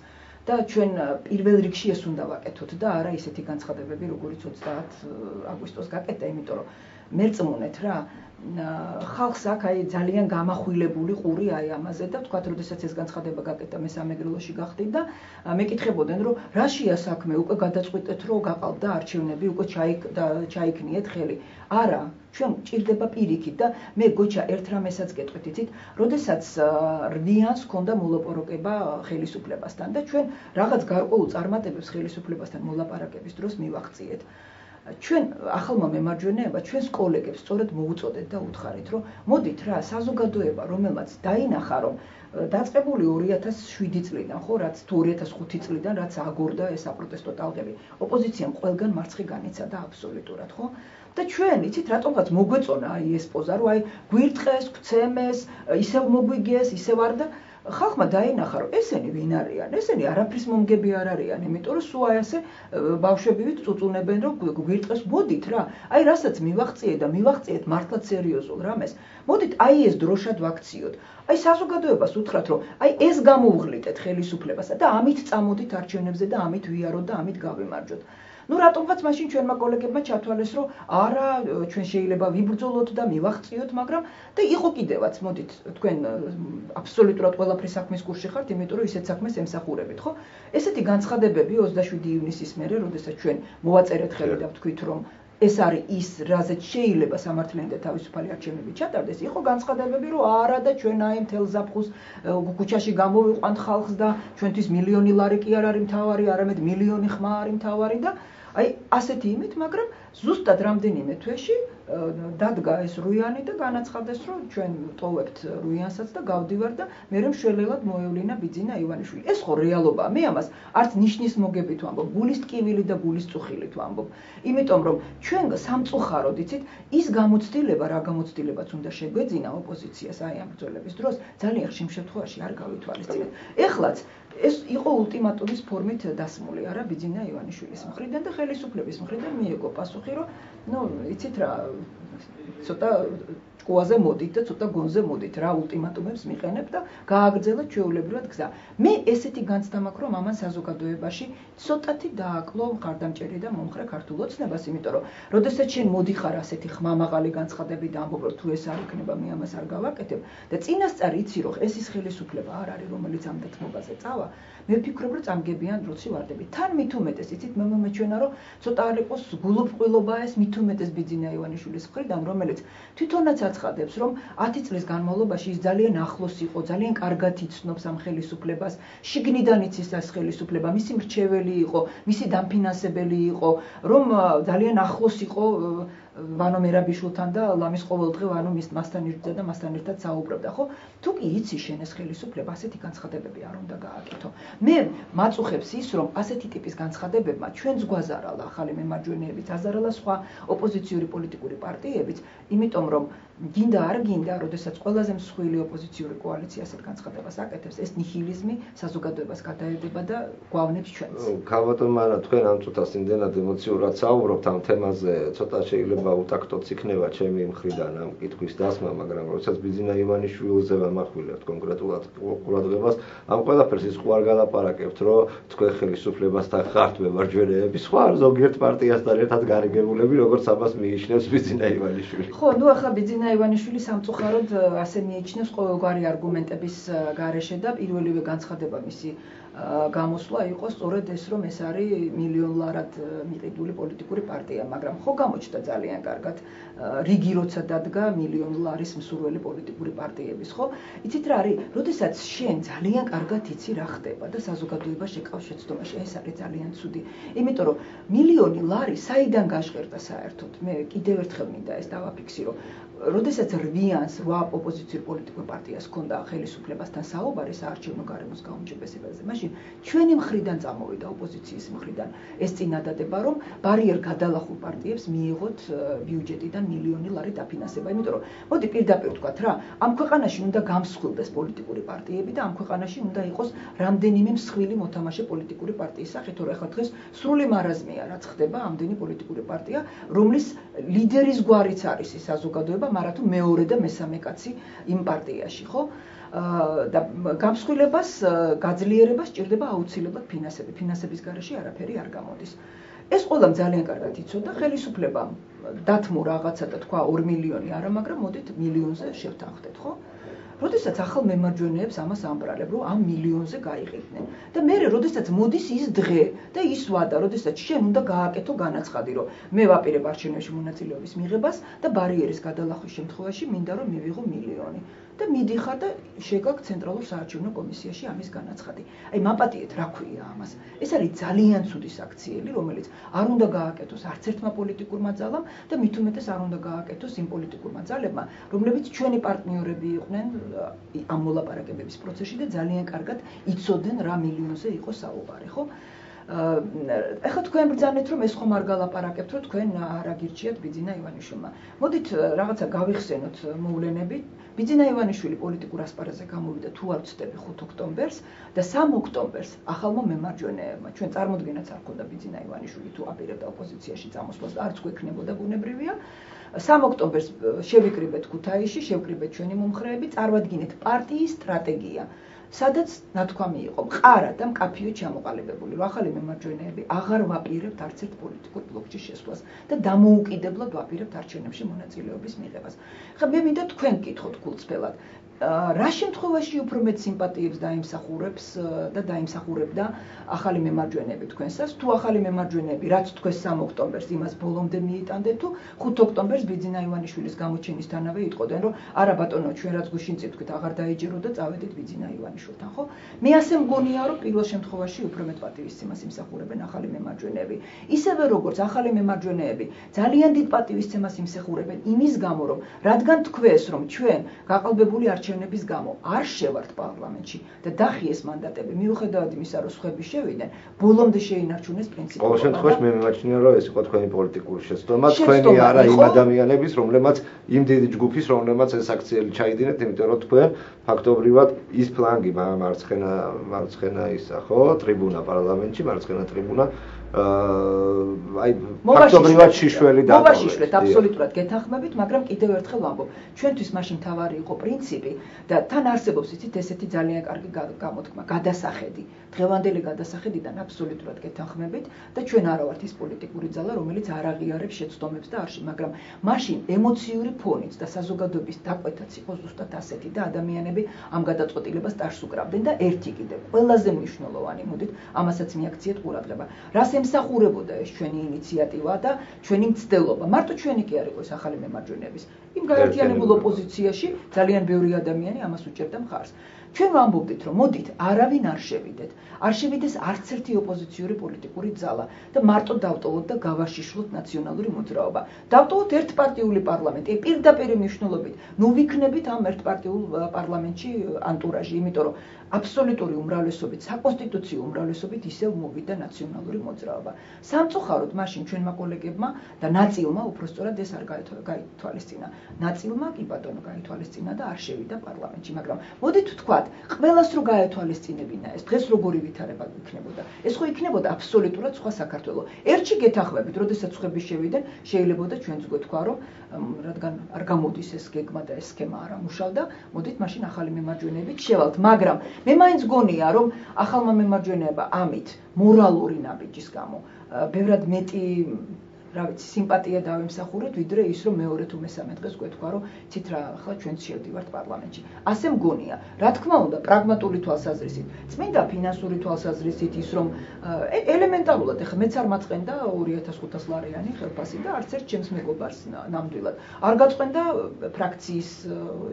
და ჩვენ პირველ რიგში ეს უნდა ვაკეთოთ და არა ისეთი განცხადებები, როგორიც 30 აგვისტოს გაკეთდა, იმიტომ რომ მერწმუნეთ რა, ხალხს აქ აი ძალიან გამახვილებული ყური აი ამაზე და თქვათ, როდესაც ეს განცხადება გაკეთდა მე სამეგრელოში გახდით და მეკითხებოდნენ, რომ რაშია საქმე, უკვე გადაწყვეტეთ, რომ გაყავდა არჩევნები, უკვე ჩაიქნიეთ ხელი. არა, ჩვენ ჭირდება პირიქით და მე გოჩა ერთ რამესაც გეტყვით, იცით, როდესაც რვიანს ჰქონდა მოლაპარაკება ხელისუფლებასთან და ჩვენ რაღაც გარკვეულ წარმატებებს ხელისუფლებასთან მოლაპარაკების დროს მივაღწიეთ. ჩვენ ახალმა მემარჯვენეებმა ჩვენს კოლეგებს სწორედ მოუწოდეთ და უთხარით, რომ მოდით რა, საზოგადოება, რომელმაც დაინახა, რომ დაწყებული 2007 წლიდან, ხო, რაც თუ 2005 წლიდან, რაც აგორდა ეს საპროტესტო ტალღები, ოპოზიციამ ყველგან მარცხი განიცადა აბსოლუტურად, ხო? და ჩვენ, იცით, რატომღაც მოგვეწონა აი ეს პოზა, რომ აი გვირთხეს, გვცემეს, ისევ მოგვიგეს, ისევ არ და ხალხმა დაინახა, რომ ესენი ვინ არიან? ესენი არაფრის მომგები არ არიან, იმიტომ რომ სულ აი ასე ბავშვებივით წუწუნებენ, რომ გვირთხეს, მოდით რა. აი რასაც მივაღწიეთ და მივაღწიეთ მართლაც სერიოზულ რამეს. მოდით აი ეს დროშად ვაქციოთ. აი საზოგადოებას უთხრათ, რომ აი ეს გამოუღლიტეთ ხელისუფლებას და ამით წამოდით არჩევნებზე და ამით ვიაროთ და ამით გავიმარჯვოთ. ნუ რატომღაც მაშინ ჩვენმა კოლეგებმა ჩათვალეს, რომ არა, ჩვენ შეიძლება ვიბრძოლოთ და მივაღწიოთ, მაგრამ და იყო კიდევაც, მოდით, თქვენ აბსოლუტურად ყველაფრის საქმის კურსში ხართ, იმიტომ რომ ისეთ საქმეს ემსახურებით, ხო? ესეთი განცხადებები 27 ივნისის მერე, როდესაც ჩვენ მოვაწერეთ ხელი და ვთქვით, რომ ეს არის ის, რაზეც შეიძლება სამართლიანი და თავისუფალი არჩევნები ჩატარდეს, იყო განცხადებები, რომ არა და ჩვენ აი მთელ ზაფხულს ქუჩაში გამოვიყვანთ ხალხს და ჩვენთვის მილიონი ლარი კი არ არის მთავარი, არამედ მილიონი ხმა არის მთავარი და აი ასეთი იმით, მაგრამ ზუსტად რამდენიმე თვეში დადგა ეს რუიანი და განაცხადეს, რომ ჩვენ ტოვებთ რუიანსაც და გავდივარ და მე მშველელად მოევლინა ბიძინა ივანიშვილი. ეს ხო რეალობაა. მე ამას არც ნიშნის მოგებით ვამბობ, გულის ტკივილი და გულის წუხილით ვამბობ. იმიტომ რომ ჩვენ სამწუხაროდ, იცით, ის გამოცდილება, რა გამოცდილებაც უნდა შეგვეძინა ოპოზიციას აი ამ ბრძოლების დროს, ძალიან ხშირ შემთხვევაში არ გავითვალისწინეთ. ეხლაც ეს იყო ულტიმატუმის ფორმით დასმული, არა ბიძინა ივანიშვილის მხრიდან და ხელისუფლების მხრიდან მიიღო პასუხი, რომ ნუ იცით რა, ცოტა ჭკუაზე მოდით და ცოტა გონზე მოდით, რა ულტიმატუმებს მიყენებთ და გააგრძელოთ ჩვეულებრივად გზა. მე ესეთი განცდა მაქვს, რომ ამან საზოგადოებაში ცოტათი დააკლო მხარდამჭერი და მომხრე ქართულ ოცნებას, იმიტომ რომ როდესაც შენ მოდიხარ ასეთი ხმამაღალი განცხადები და ამბობ, რომ თუ ეს არ იქნება, მე ამას არ გავაკეთებ და წინასწარ იცი, რომ ეს ის ხელისუფლება არ არის, რომელიც ამ დათმობაზე წავა, მე ვფიქრობ, რომ წამგებიან დროში ვარდები. თან მით უმეტეს, იცით, მე მომეჩვენა, რომ ცოტა არ იყოს გულობყვილობა ეს მით უმეტეს ბიძინა ივანიშვილის მხრიდან, რომელიც თვითონაც აცხადებს, რომ 10 წლის განმავლობაში ის ძალიან ახლოს იყო, ძალიან კარგად იცნობს ამ ხელისუფლებას, შიგნიდან იცის ეს ხელისუფლება, მისი მრჩეველი იყო, მისი დამფინანსებელი იყო, რომ ძალიან ახლოს იყო ვანო მერაბიშვილთან და ლამის ყოველდღე ვანო მასთან ირჯდა და მასთან ერთად საუბრობდა, ხო? თუ კი იცი შენ ეს ხელისუფლება, ასეთი განცხადებები არ უნდა გააკეთო. მე მაწუხებს ის, რომ ასეთი ტიპის განცხადებებმა ჩვენს გვაზარალა ახალი მემარჯვენეებიც, აზარალა სხვა ოპოზიციური პოლიტიკური პარტიებიც, იმიტომ რომ გინდა არ გინდა, როდესაც ყველაზე მსხვილი ოპოზიციური კოალიცია ასეთ განცხადებას აკეთებს, ეს ნიჰილიზმი საზოგადოებას გადაედება და გვავნებს ჩვენს. ქალბატონო, არა, თქვენ ამ წუთას იმდენად ემოციურად საუბრობთ ამ თემაზე, ცოტა შეიძლება უტაქტოც იქნება ჩემი მხრიდან ამ კითხვის დასმა, მაგრამ როდესაც ბიძინა ივანიშვილზე ვამახვილებთ კონკრეტულად ყურადღებას, ამ ყველაფერს ის ხო არ გალაპარაკებთ, რომ თქვენ ხელისუფლებასთან ხართ მემარჯვენეები, სხვა ზოგიერთ პარტიასთან ერთად გარიგებულები, როგორც ამას მიიჩნევს ბიძინა ივანიშვილი. ხო, ნუ ახლა ბიძინა ივანიშვილი სამწუხაროდ ასე მიიჩნევს ყოველგვარი არგუმენტების გარეშე და პირველივე განცხადება მისი გამოსვლა იყო სწორედ ეს, რომ ეს არის მილიონ ლარად მიყიდული პოლიტიკური პარტია, მაგრამ ხო გამოჩნდა ძალიან კარგად რიგი როცა დადგა მილიონ ლარის მსურველი პოლიტიკური პარტიების, ხო? იცით რა არის, როდესაც შენ ძალიან კარგად იცი რა ხდება და საზოგადოება შეკავს შეცდომაში, ეს არის ძალიან ცუდი. იმიტომ რომ მილიონი ლარი საიდან გაჟღერდა საერთოდ? მე კიდევ ერთხელ მინდა ეს დავაფიქსირო. როდესაც რვიანს 8 ოპოზიციურ პოლიტიკურ პარტიას ჰქონდა ხელისუფლებასთან საუბარი საარჩევნო გარემოს გაუმჯობესებაზე, მაშინ ჩვენი მხრიდან წამოვიდა ოპოზიციის მხრიდან ეს წინადადება, რომ ბარიერ გადალახულ პარტიებს მიიღოთ ბიუჯეტიდან მილიონი ლარი დაფინანსება, იმიტომ რომ მოდი პირდაპირ ვთქვათ რა, ამ ქვეყანაში უნდა გამსხვილდეს პოლიტიკური პარტიები და ამ ქვეყანაში უნდა იყოს რამდენიმე მსხვილი მოთამაშე პოლიტიკური პარტიის სახით, თორე ახლა დღეს სრული მარაზმია, რაც ხდება ამდენი პოლიტიკური პარტია, რომლის ლიდერის გვარიც არის ის საზოგადოება, მაგრამ თუ მეორე და მესამე კაცი იმ პარტიაში, ხო? და გამსხვილებას, გაძლიერებას ჭირდება აუცილებლად ფინანსები. ფინანსების გარეშე არაფერი არ გამოდის. ეს ყველამ ძალიან კარგად იცოდა, ხელისუფლებამ დათმო რაღაცა და თქვა 2 მილიონი არა, მაგრამ მოდით მილიონზე შევთანხმდეთ, ხო? როდესაც ახალ მემარჯვენეებს ამას ამბრალებ, რომ ამ მილიონზე გაიყიდნენ. და მე როდესაც მოდის ის დღე და ის ვადა, როდესაც შენ უნდა გააკეთო განაცხადი, რომ მე ვაპირებ არჩევნებში მონაწილეობის მიღებას და ბარიერის გადალახვის შემთხვევაში მინდა რომ მივიღო მილიონი. და მიდიხარ და შეგაგ ცენტრალურ საარჩევნო კომისიაში ამის განაცხადი. აი მაპატიეთ რა ქვია ამას. ეს არის ძალიან ცუდი საქციელი, რომელიც არ უნდა გააკეთოს არც ერთმა პოლიტიკურმა ძალამ და მით უმეტეს არ უნდა გააკეთოს იმ პოლიტიკურმა ძალებმა, რომლებიც ჩვენი პარტნიორები იყვნენ ამ მოლაპარაკებების პროცესში და ძალიან კარგად იცოდნენ რა მილიონზე იყო საუბარი, ხო? ეხლა თქვენ ბრძანეთ რომ ეს ხომ არ გალაპარაკებთ რომ თქვენ არ აგირჩიათ ბიძინა ივანიშვილმა. მოდით რაღაცა გავიხსენოთ მოვლენები. ბიძინა ივანიშვილი პოლიტიკურ ასპარეზზე გამოვიდა თუ არ ვცდები 5 ოქტომბერს და 3 ოქტომბერს ახალმა მემარჯვენეებმა ჩვენ წარმოდგენაც არ ქონდა ბიძინა ივანიშვილი თუ აპირებდა ოპოზიციაში წამოსვლას და არც გვექნებოდა ბუნებრივია. 3 ოქტომბერს შევიკრიბეთ ქუთაისში, შევკრიბეთ ჩვენი მომხრეები, წარვადგინეთ პარტიის სტრატეგია. სადაც ნათქვამი იყო მყარა და მკაფიო ჩამოყალიბებული, რომ ახალი მემარჯვენეები აღარ ვაპირებთ არც ერთ პოლიტიკურ ბლოკში შესვლას და დამოუკიდებლად ვაპირებთ არჩევნებში მონაწილეობის მიღებას. ხა მე მინდა თქვენ გკითხოთ გულწრფელად, რა შემთხვევაში უფრო მეტ სიმპათიებს დაიმსახურებს და დაიმსახურებდა ახალი მემარჯვენეები თქვენსას, თუ ახალი მემარჯვენეები რაც თქვენ 3 ოქტომბერს იმას ბოლომდე მიიტანდნენ, თუ 5 ოქტომბერს ბიძინა ივანიშვილის გამოჩენისთანავე იტყოდნენ, რომ არა ბატონო, ჩვენ რაც გუშინ წითქვით, აღარ დაეჯერო და წავედით ბიძინა ივანიშვილთან, ხო? მე ასე მგონია, რომ პირველ შემთხვევაში უფრო მეტ პატივისცემას იმსახურებენ ახალი მემარჯვენეები. ისევე როგორც ახალი მემარჯვენეები ძალიან დიდ პატივისცემას იმსახურებენ იმის გამო, რომ რადგან თქვეს, რომ ჩვენ გაყალბებული არჩევნების გამო არ შევართ პარლამენტში და დახიეს მანდატები, მიუხედავად იმისა, რომ სხვები შევიდნენ, ბოლომდე შეინარჩუნეს პრინციპი. ყოველ შემთხვევაში მე მიმაჩნია, რომ ეს იყო თქვენი პოლიტიკური შეცდომა, თქვენი არა იმ ადამიანების, რომლებმაც იმ დიდი ჯგუფის, რომლებმაც ეს აქციელი ჩაიდინეთ, იმიტომ რომ თქვენ ფაქტობრივად ის ფლანგი მარცხენა ისა, ხო, ტრიბუნა პარლამენტში, მარცხენა ტრიბუნა აი ფაქტობრივად შიშველი და მოვაშიშვლეთ აბსოლუტურად გეთანხმებით, მაგრამ კიდევ ერთხელ ვამბობ, ჩვენთვის მაშინ თავარი იყო პრინციპი და თან არსებობს იცით ესეთი ძალიან კარგი გამოთქმა, გადასახედი. დღევანდელი გადასახედიდან აბსოლუტურად გეთანხმებით და ჩვენ არა ვართ ის პოლიტიკური ძალა, რომელიც არ აღიარებს შეცდომებს და არში, მაგრამ მაშინ ემოციური ფონიც და საზოგადოების დაკვეთაც იყო ზუსტად ასეთი და ადამიანები ამ გადაწყვეტილებას ტარს უკრავდნენ და ერთი კიდევ ყველაზე მნიშვნელოვანი, მოდით ამასაც მიაქციეთ ყურადღება. რას ემსახურებოდა ეს ჩვენი ინიციატივა და ჩვენი მცდელობა. მარტო ჩვენი კი არ იყო ეს ახალი მემარჯვენეების. იმ გაერთიანებულ ოპოზიციაში ძალიან ბევრი ადამიანი ამას უჭერდა მხარს. ჩვენ ვამბობდით, რომ მოდით არავინ არ შევიდეთ. არ შევიდეს არც ერთი ოპოზიციური პოლიტიკური ძალა და მარტო დავტოვოთ და გავაშიშვლოთ ნაციონალური მოძრაობა. დავტოვოთ ერთპარტიული პარლამენტი, პირდაპირ მნიშვნელობით. ნუ ვიქნებით ამ ერთპარტიულ პარლამენტში ანტურაჟი, იმიტომ რომ აბსოლუტური უმრავლესობით, საკონსტიტუციო უმრავლესობით ისევ მოვიდა ნაციონალური მოძრაობა. სამწუხაროდ მაშინ ჩვენმა კოლეგებმა და ნაწილმა უпростоრად ეს არ გაითვალისწინა. ნაწილმა კი ბატონო გაითვალისწინა და არ შევიდა პარლამენტში, მაგრამ მოდით ვთქვათ, ყველას რო გაეთვალისწინებინა ეს, დღეს როგორი ვითარება იქნებოდა? ეს ხო იქნებოდა აბსოლუტურად სხვა საქართველო. ერთში გეთანხმებით, როდესაც სხვები შევიდნენ, შეიძლებოდა ჩვენც გვეთქვა, რომ რადგან არ გამოდის ეს გეგმა და ეს სქემა არ ამუშავდა, მოდით მაშინ ახალი მემარჯვენეებით შევალთ, მაგრამ მე მაინც გონია, რომ ახალმა მემარჯვენეებმა ამით მორალური ნაბიჯის გამო ბევრად მეტი რა ვიცი, სიმპათია დავემსახურეთ, ვიდრე ის, რომ მეორე თუ მესამე დღეს გვეთქვა, რომ ცით რა, ახლა ჩვენც შევდივართ პარლამენტში. ასე მგონია, რა თქმა უნდა, პრაგმატული თვალსაზრისით, წმინდა ფინანსური თვალსაზრისით ის, რომ ელემენტარულად, ეხლა მეც არ მაწყენდა 2500 ლარიანი ხელფასი და არც ერთ ჩემს მეგობარს ნამდვილად. არ გაწყენდა ფრაქციის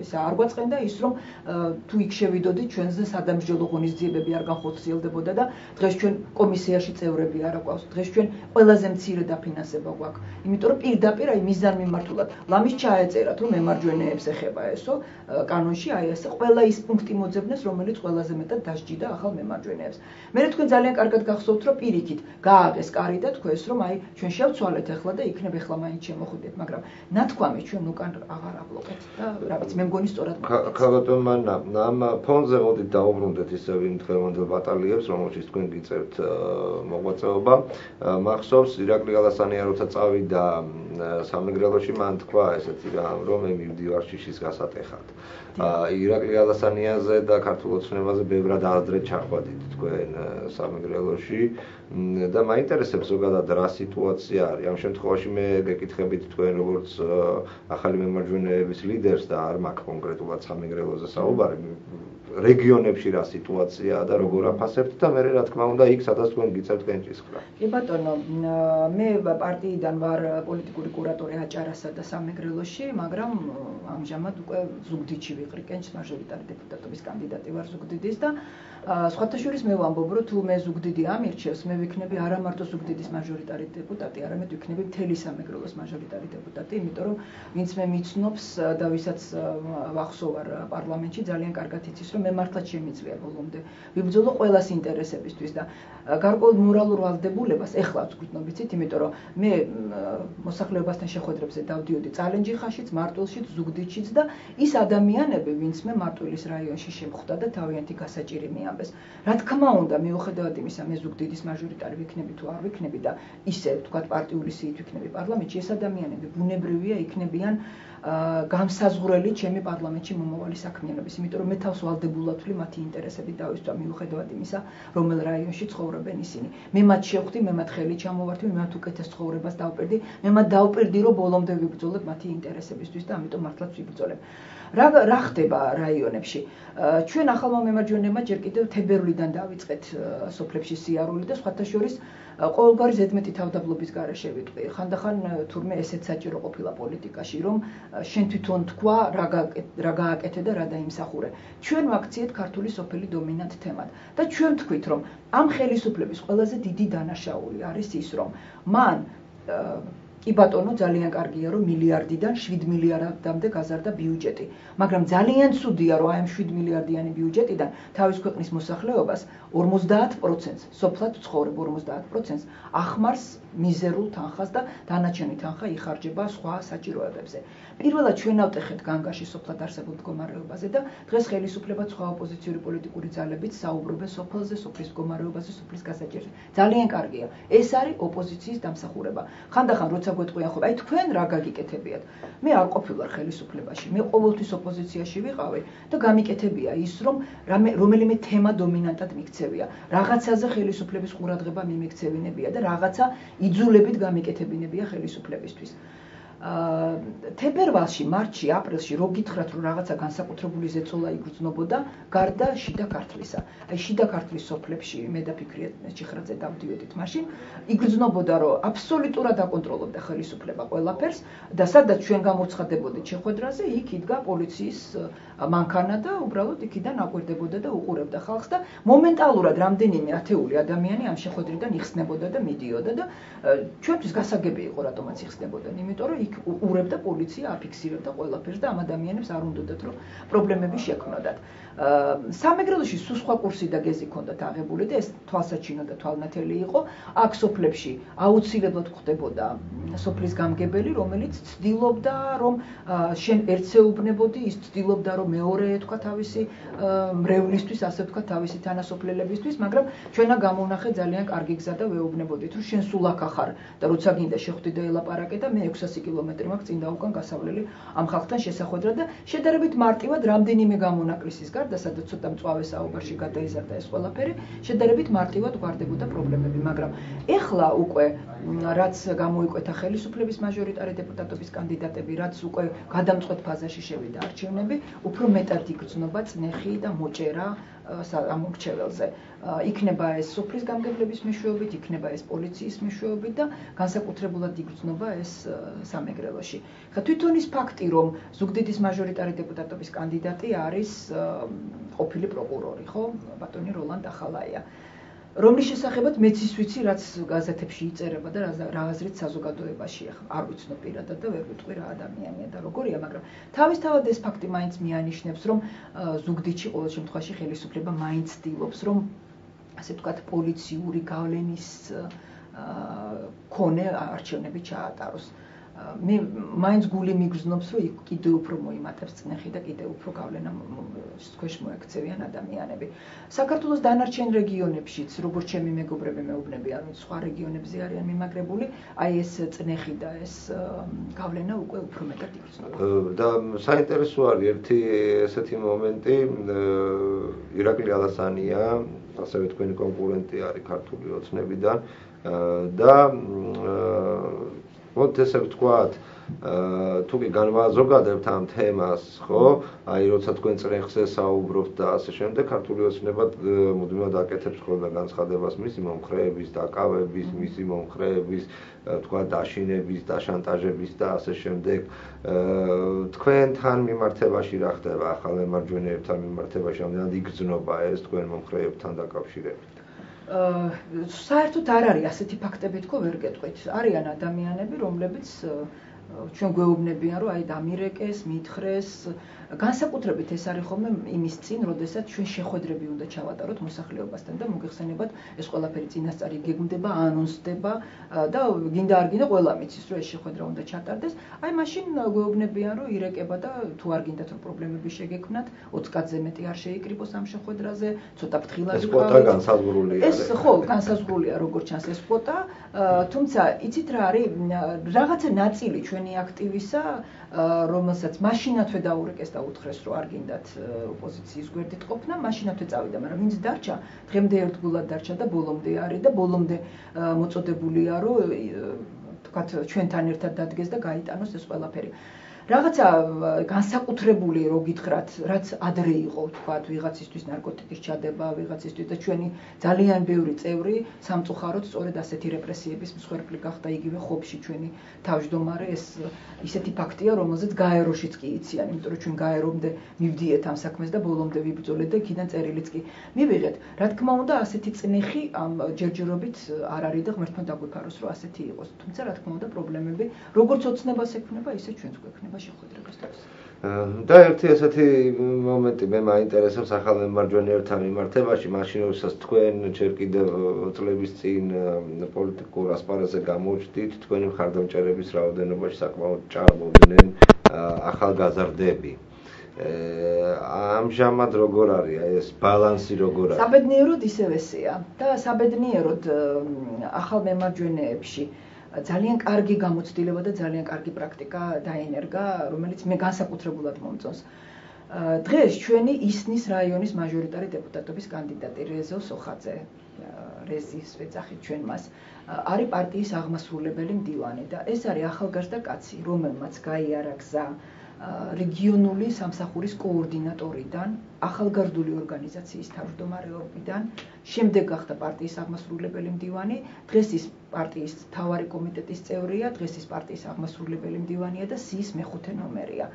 ისა, არ გაწყენდა ის, რომ თუ იქ შევიდოდით, ჩვენზე სადამსჯელო ღონისძიებები არ განხორციელდებოდა და დღეს ჩვენ კომისიაში წევრები არ აგვაქვს. დღეს ჩვენ ყველაზე მცირე დაფინანსება გვაქვს. იმიტომ რომ პირდაპირ აი მიზანმიმართულად ლამის ჩაეწერათ რომ მემარჯვენეებს ეხება ესო კანონში აი ესე ყველა ის პუნქტი მოძებნეს რომელიც ყველაზე მეტად დასჯიდა ახალ მემარჯვენეებს. მე თქვენ ძალიან კარგად გახსოვთ რომ პირიქით გააღეს კარი და თქვენს რომ აი ჩვენ შევცვალეთ ახლა და იქნებ ახლა მაინც შემოხვიდეთ, მაგრამ ნათქვამი ჩვენ უკან აღარ აბლოკეთ და რა ვიცი მე მგონი სწორად ქალბატონო ამ ფონზე მოდით დაუბრუნდეთ ისევ იმ დღევანდელ ბატალიებს რომელშიც თქვენ გიწერთ მოღვაწეობა მახსოვს ირაკლი გალასანია როცა წავიდა სამეგრელოში მან თქვა ესეთი რამ რომ მე მივდივარ შიშის გასატეხად ირაკლი გალასანიაზე და ქართულ ოცნებაზე ბევრად აზრეთ ჩახვედით თქვენ სამეგრელოში და მაინტერესებს ზოგადად რა სიტუაცია არის ამ შემთხვევაში მე გეკითხებით თქვენ როგორც ახალი მემარჯვენეების ლიდერს და არ მაქვს კონკრეტულად სამეგრელოზე საუბარი რეგიონებში რა სიტუაციაა და როგორ აფასებთ და მე რა თქმა უნდა იქ სადაც თქვენ გიწერთ კენჭისყრა. კი ბატონო, მე პარტიიდან ვარ პოლიტიკური კურატორი აჭარასა და სამეგრელოში, მაგრამ ამჟამად უკვე ზუგდიდში ვიყრი კენჭის მაჟორიტარი დეპუტატობის კანდიდატი ვარ ზუგდიდის და სხვათა შორის მე ვამბობ რომ თუ მე ზუგდიდი ამირჩევს, მე ვიქნები არა მარტო ზუგდიდის მაჟორიტარი დეპუტატი, არამედ ვიქნები მთელი სამეგრელოს მაჟორიტარი დეპუტატი, იმიტომ რომ ვინც მე მიცნობს და ვისაც ვახსოვარ პარლამენტში ძალიან კარგად იცის რომ მე მართლაც შემიძლია ბოლომდე ვიბრძოლო ყველას ინტერესებისთვის და გარკვეულ მორალურ ვალდებულებას ეხლაც გვიტნობიცით, იმიტომ რომ მე მოსახლეობასთან შეხვედრებზე დავდიოდი წალენჯიხაშიც, მარტვილშიც, ზუგდიდშიც და ის ადამიანები, ვინც მე მარტვილის რაიონში შემხვდა და თავიანთი გასაჭირი მიამბეს. რა თქმა უნდა, მიუხედავად იმისა, მე ზუგდიდის მაჟორიტარი ვიქნები თუ არ ვიქნები და ისე ვთქვათ პარტიული სიით ვიქნები პარლამენტში, ეს ადამიანები ბუნებრივია იქნებიან გამსაზღვრელი ჩემი პარლამენტში მომავალი საქმიანობის, იმიტომ რომ მე თავს ვალდებულად ვთვლი მათი ინტერესები დავისვა მიუხედავად იმისა, რომელ რაიონში ცხოვრობენ ისინი. მე მათ შევხვდი, მე მათ ხელი ჩამოვართვი, მე მათ უკეთეს ცხოვრებას დავპირდი, მე მათ დავპირდი, რომ ბოლომდე ვიბრძოლებ მათი ინტერესებისთვის და ამიტომ მართლაც ვიბრძოლებ. რა ხდება რაიონებში? ჩვენ ახალმა მემარჯვენეებმა ჯერ კიდევ თებერვლიდან დავიწყეთ სოფლებში სიარული და სხვათა შორის ყოველგვარი ზედმეტი თავდაბლობის გარეშე ვიტყვი. ხანდახან თურმე ესეც საჭირო ყოფილა პოლიტიკაში, რომ შენ თვითონ თქვა რა გააკეთე და რა დაიმსახურე. ჩვენ ვაქციეთ ქართული სოფელი დომინანტ თემად და ჩვენ თქვით, რომ ამ ხელისუფლების ყველაზე დიდი დანაშაული არის ის, რომ მან კი ბატონო ძალიან კარგია რომ მილიარდიდან 7 მილიარდამდე გაზარდა ბიუჯეტი, მაგრამ ძალიან ცუდია რომ აი ამ 7 მილიარდიანი ბიუჯეტიდან თავის ქვეყნის მოსახლეობას 50%-ს, სოფლად ცხოვრებ 50%-ს ახმარს მიზერულ თანხას და დანარჩენი თანხა იხარჯება სხვა საჭიროებებზე. პირველად ჩვენ ავტეხეთ განგაში სოფლად არსებულ მდგომარეობაზე და დღეს ხელისუფლება სხვა ოპოზიციური პოლიტიკური ძალებით საუბრობენ სოფელზე, სოფლის მდგომარეობაზე, სოფლის გასაჭირზე. ძალიან კარგია. ეს არის ოპოზიციის დამსახურება. ხანდახან როცა გვეტყვიან ხო, აი თქვენ რა გაგიკეთებიათ? მე არ ყოფილვარ ხელისუფლებაში. მე ყოველთვის ოპოზიციაში ვიყავი და გამიკეთებია ის, რომ რომელიმე თემა დომინანტად მიქცევია. რაღაცაზე ხელისუფლების ყურადღება მიმექცევინებია და რაღაცა იძულებით გამიკეთებინებია ხელისუფლებისთვის. თებერვალში, მარტში, აპრილში რო გითხრათ რომ რაღაცა განსაკუთრებული ზეწოლა იგრძნობოდა გარდა შიდა ქართლისა. აი შიდა ქართლის სოფლებში მე დაფიქრია ჭიხრაძე დავდიოდით მაშინ იგრძნობოდა რომ აბსოლუტურად აკონტროლობდა ხელისუფლება ყველაფერს და სადაც ჩვენ გამოვცხადებოდით შეხვედრაზე, იქ იდგა პოლიციის მანქანა და უბრალოდ იქიდან აკვირდებოდა და უყურებდა ხალხს და მომენტალურად რამდენიმე ათეული ადამიანი ამ შეხვედრიდან იხსნებოდა და მიდიოდა და ჩვენთვის გასაგები იყო რატომაც იხსნებოდნენ, იმიტომ რომ იქ უყურებდა პოლიცია, აფიქსირებდა ყველაფერს და ამ ადამიანებს არ უნდათ რომ პრობლემები შექმნოდათ. სამეგრელოში სულ სხვა კურსი და გეზი ჰქონდათ აღებული და ეს თვალსაჩინო და თვალნათელი იყო. აქ სოფლებში აუცილებლად ხდებოდა სოფლის გამგებელი, რომელიც ცდილობდა რომ შენ ერთს ეუბნებოდი, ის ცდილობდა რომ მეორე ეთქვა თავისი მრევლისთვის, ასე ვთქვა თავისი თანასოფლელებისთვის, მაგრამ ჩვენა გამოვნახე ძალიან კარგი გზა და ვეუბნებოდით, რომ შენ სულ აქ ახარ და როცა გინდა შეხვდი და ელაპარაკე და მე 600 კილომეტრი მაქვს წინ და უკან გასავლელი ამ ხალხთან შესახვედრად და შედარებით მარტივად რამდენიმე გამონაკლისის გარდა, სადაც ცოტა მწვავე საუბარში გადაიზარდა ეს ყველაფერი, შედარებით მარტივად გვარდებოდა პრობლემები, მაგრამ ეხლა უკვე რაც გამოიკვეთა ხელისუფლების მაჟორიტარი დეპუტატობის კანდიდატები, რაც უკვე გადამწყვეტ ფაზაში შევიდა არჩევნები, უფრო მეტად იგრძნობა წნეხი და მოჭერა ამორჩეველზე. იქნება ეს სოფლის გამგებლების მეშვეობით, იქნება ეს პოლიციის მეშვეობით და განსაკუთრებულად იგრძნობა ეს სამეგრელოში. ხა თვითონ ის ფაქტი, რომ ზუგდიდის მაჟორიტარი დეპუტატობის კანდიდატი არის ყოფილი პროკურორი, ხო? ბატონი როლანდ ახალაია. რომლის შესახებაც მეც ის ვიცი, რაც გაზეთებში იწერება და რა აზრით საზოგადოებაში არ ვიცნობ პირადად და ვერ ვიტყვი რა ადამიანია და როგორია, მაგრამ თავისთავად ეს ფაქტი მაინც მიანიშნებს, რომ ზუგდიდში ყოველ შემთხვევაში ხელისუფლება მაინც ცდილობს, რომ ასე ვთქვათ, პოლიციური გავლენის ქონე არჩევნები ჩაატაროს. მე მაინც გული მიგრძნობს, რომ იქ კიდევ უფრო მოიმატებს წნეხი და კიდევ უფრო გავლენა ქვეშ მოექცევიან ადამიანები. საქართველოს დანარჩენ რეგიონებშიც, როგორც ჩემი მეგობრები მეუბნები, ანუ სხვა რეგიონებზე არიან მიმაგრებული, აი ეს წნეხი და ეს გავლენა უკვე უფრო მეტად იგრძნობა. და საინტერესო არის ერთი ესეთი მომენტი, ირაკლი ალასანია, ასევე თქვენი კონკურენტი არის ქართული ოცნებიდან და მოთ ესე ვთქვათ, თუ კი განვაზოგადებთ ამ თემას, ხო? აი, როცა თქვენ წრეხზე საუბრობთ და ასე შემდეგ, ქართული ოცნება მუდმივად აკეთებს ხოლმე განცხადებას მისი მომხრეების, დაკავების, მისი მომხრეების, თქვათ, დაშინების, დაშანტაჟების და ასე შემდეგ. თქვენთან მიმართებაში რა ხდება ახალ ემარჯვენეებთან მიმართებაში, ამდენად იგრძნობა ეს თქვენ მომხრეებთან დაკავშირებით? საერთოდ არ არის ასეთი ფაქტები თქო ვერ გეტყვით. არიან ადამიანები, რომლებიც ჩვენ გვეუბნებიან, რომ აი დამირეკეს, მითხრეს, განსაკუთრებით ეს არის ხოლმე იმის წინ, როდესაც ჩვენ შეხვედრები უნდა ჩავატაროთ მოსახლეობასთან და მოგეხსენებათ, ეს ყველაფერი წინასწარი გეგმდება, ანონსდება და გინდა არ გინდა ყველა მიცის, რომ ეს შეხვედრა უნდა ჩატარდეს. აი მაშინ გვეუბნებიან, რომ ირეკება და თუ არ გინდათ რომ პრობლემები შეგექმნათ, 20 კაცზე მეტი არ შეიკრიბოს ამ შეხვედრაზე, ცოტა ფრთხილად ეს კვოტა განსაზღვრულია. ეს ხო, განსაზღვრულია როგორც ჩანს ეს კვოტა, თუმცა იცით რა არის, რაღაცა ნაწილი ჩვენი აქტივისა, რომელსაც მაშინათვე დაურეკეს და უთხრეს, რომ არ გინდათ ოპოზიციის გვერდით ყოფნა, მაშინათვე წავიდა, მაგრამ ვინც დარჩა, დღემდე ერთგულად დარჩა და ბოლომდე არის და ბოლომდე მოწოდებულია, რომ თქვათ ჩვენთან ერთად დადგეს და გაიტანოს ეს ყველაფერი. რაღაცა განსაკუთრებული რო გითხრათ, რაც ადრე იყო, თქვათ, ვიღაცისთვის ნარკოტიკის ჩადება, ვიღაცისთვის და ჩვენი ძალიან ბევრი წევრი სამწუხაროდ სწორედ ასეთი რეპრესიების მსხვერპლი გახდა იგივე ხობში ჩვენი თავმჯდომარე, ეს ისეთი ფაქტია, რომელზეც გაეროშიც კი იციან, იმიტომ რომ ჩვენ გაერომდე მივდიეთ ამ საქმეს და ბოლომდე ვიბრძოლეთ და იქიდან წერილიც კი მივიღეთ. რა თქმა უნდა, ასეთი წნეხი ამ ჯერჯერობით არ არის და ღმერთმა დაგვიფაროს, რომ ასეთი იყოს. თუმცა რა თქმა უნდა, პრობლემები როგორც ოცნებას ექმნება, ისე ჩვენც გვექნება. და ერთი ესეთი მომენტი მე მაინტერესებს ახალ ემარჯვენეებთან მიმართებაში, მაშინ როდესაც თქვენ ჯერ კიდევ წლების წინ პოლიტიკურ ასპარეზზე გამოჩდით, თქვენი მხარდამჭერების რაოდენობაში საკმაოდ ჭარბობდნენ ახალგაზრდები. ამჟამად როგორ არის ეს ბალანსი როგორ არის? საბედნიეროდ ისევ ესეა და საბედნიეროდ ახალ მემარჯვენეებში ძალიან კარგი გამოცდილება და ძალიან კარგი პრაქტიკა დაენერგა, რომელიც მე განსაკუთრებულად მომწონს. დღეს ჩვენი ისნის რაიონის მაჟორიტარი დეპუტატობის კანდიდატი რეზო სოხაძე, რეზის ვეძახით ჩვენ მას, არის პარტიის აღმასრულებელი მდივანი და ეს არის ახალგაზრდა კაცი, რომელმაც გაიარა გზა რეგიონული სამსახურის კოორდინატორიდან, ახალგაზრდული ორგანიზაციის თავმჯდომარეობიდან, შემდეგ გახდა პარტიის აღმასრულებელი მდივანი, დღეს ის პარტიის მთავარი კომიტეტის წევრია, დღეს ის პარტიის აღმასრულებელი მდივანია და სიის მეხუთე ნომერია.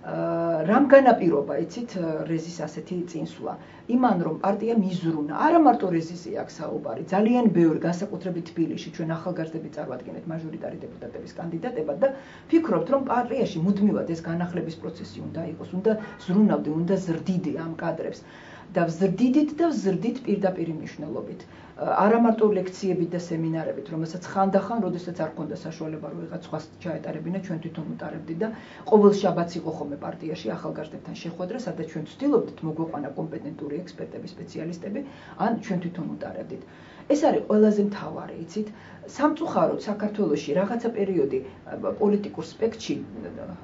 რამ განაპირობა, იცით, რეზის ასეთი წინსვლა? იმან, რომ პარტია მიზრუნა, არა მარტო რეზიზე აქვს საუბარი, ძალიან ბევრი, განსაკუთრებით თბილისში, ჩვენ ახალგაზრდები წარვადგენთ მაჟორიტარი დეპუტატების კანდიდატებად და ფიქრობთ, რომ პარტიაში მუდმივად ეს განახლების პროცესი უნდა იყოს, უნდა ზრუნავდე, უნდა ზრდიდე ამ კადრებს. და ვზრდიდით და ვზრდით პირდაპირ მნიშვნელობით. არა მარტო ლექციებით და სემინარებით, რომელსაც ხანდახან, როდესაც არ ქონდა საშუალება, რომ ვიღაც სხვას ჩაეტარებინა, ჩვენ თვითონ უტარებდით და ყოველ შაბათს იყო ხოლმე პარტიაში ახალგაზრდებთან შეხვედრა, სადაც ჩვენ ვცდილობდით მოგვეყვანა კომპეტენტური ექსპერტები, სპეციალისტები, ან ჩვენ თვითონ უტარებდით. ეს არის ყველაზე მთავარი, იცით? სამწუხაროდ საქართველოში რაღაცა პერიოდი პოლიტიკურ სპექტრში,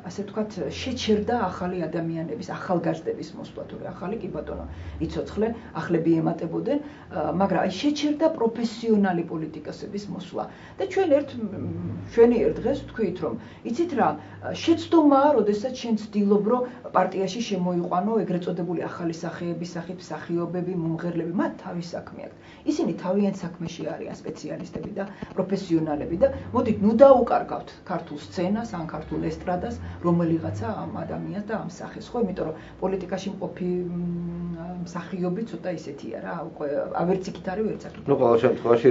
ასე ვთქვათ, შეჩერდა ახალი ადამიანების, ახალგაზრდების მოსვლა, თორე ახალი კი ბატონო, იცოცხლე, ახლები ემატებოდნენ, მაგრამ აი შეჩერდა პროფესიონალი პოლიტიკოსების მოსვლა. და ჩვენი ერთ დღეს ვთქვით, რომ იცით რა, შეცდომაა, როდესაც შენ ცდილობ, რომ პარტიაში შემოიყვანო ეგრეთ წოდებული ახალი სახეების სახით მსახიობები, მომღერლები, მათ თავის საქმე აქვს. ისინი თავიანთ ძალიან საქმეში არიან სპეციალისტები და პროფესიონალები და მოდით ნუ დაუკარგავთ ქართულ სცენას ან ქართულ ესტრადას რომელიღაცა ამ ადამიანს და ამ სახეს ხო იმიტომ რომ პოლიტიკაში მყოფი მსახიობი ცოტა ისეთია რა უკვე ვერც იქით არის ვერც აქ ნუ ყოველ შემთხვევაში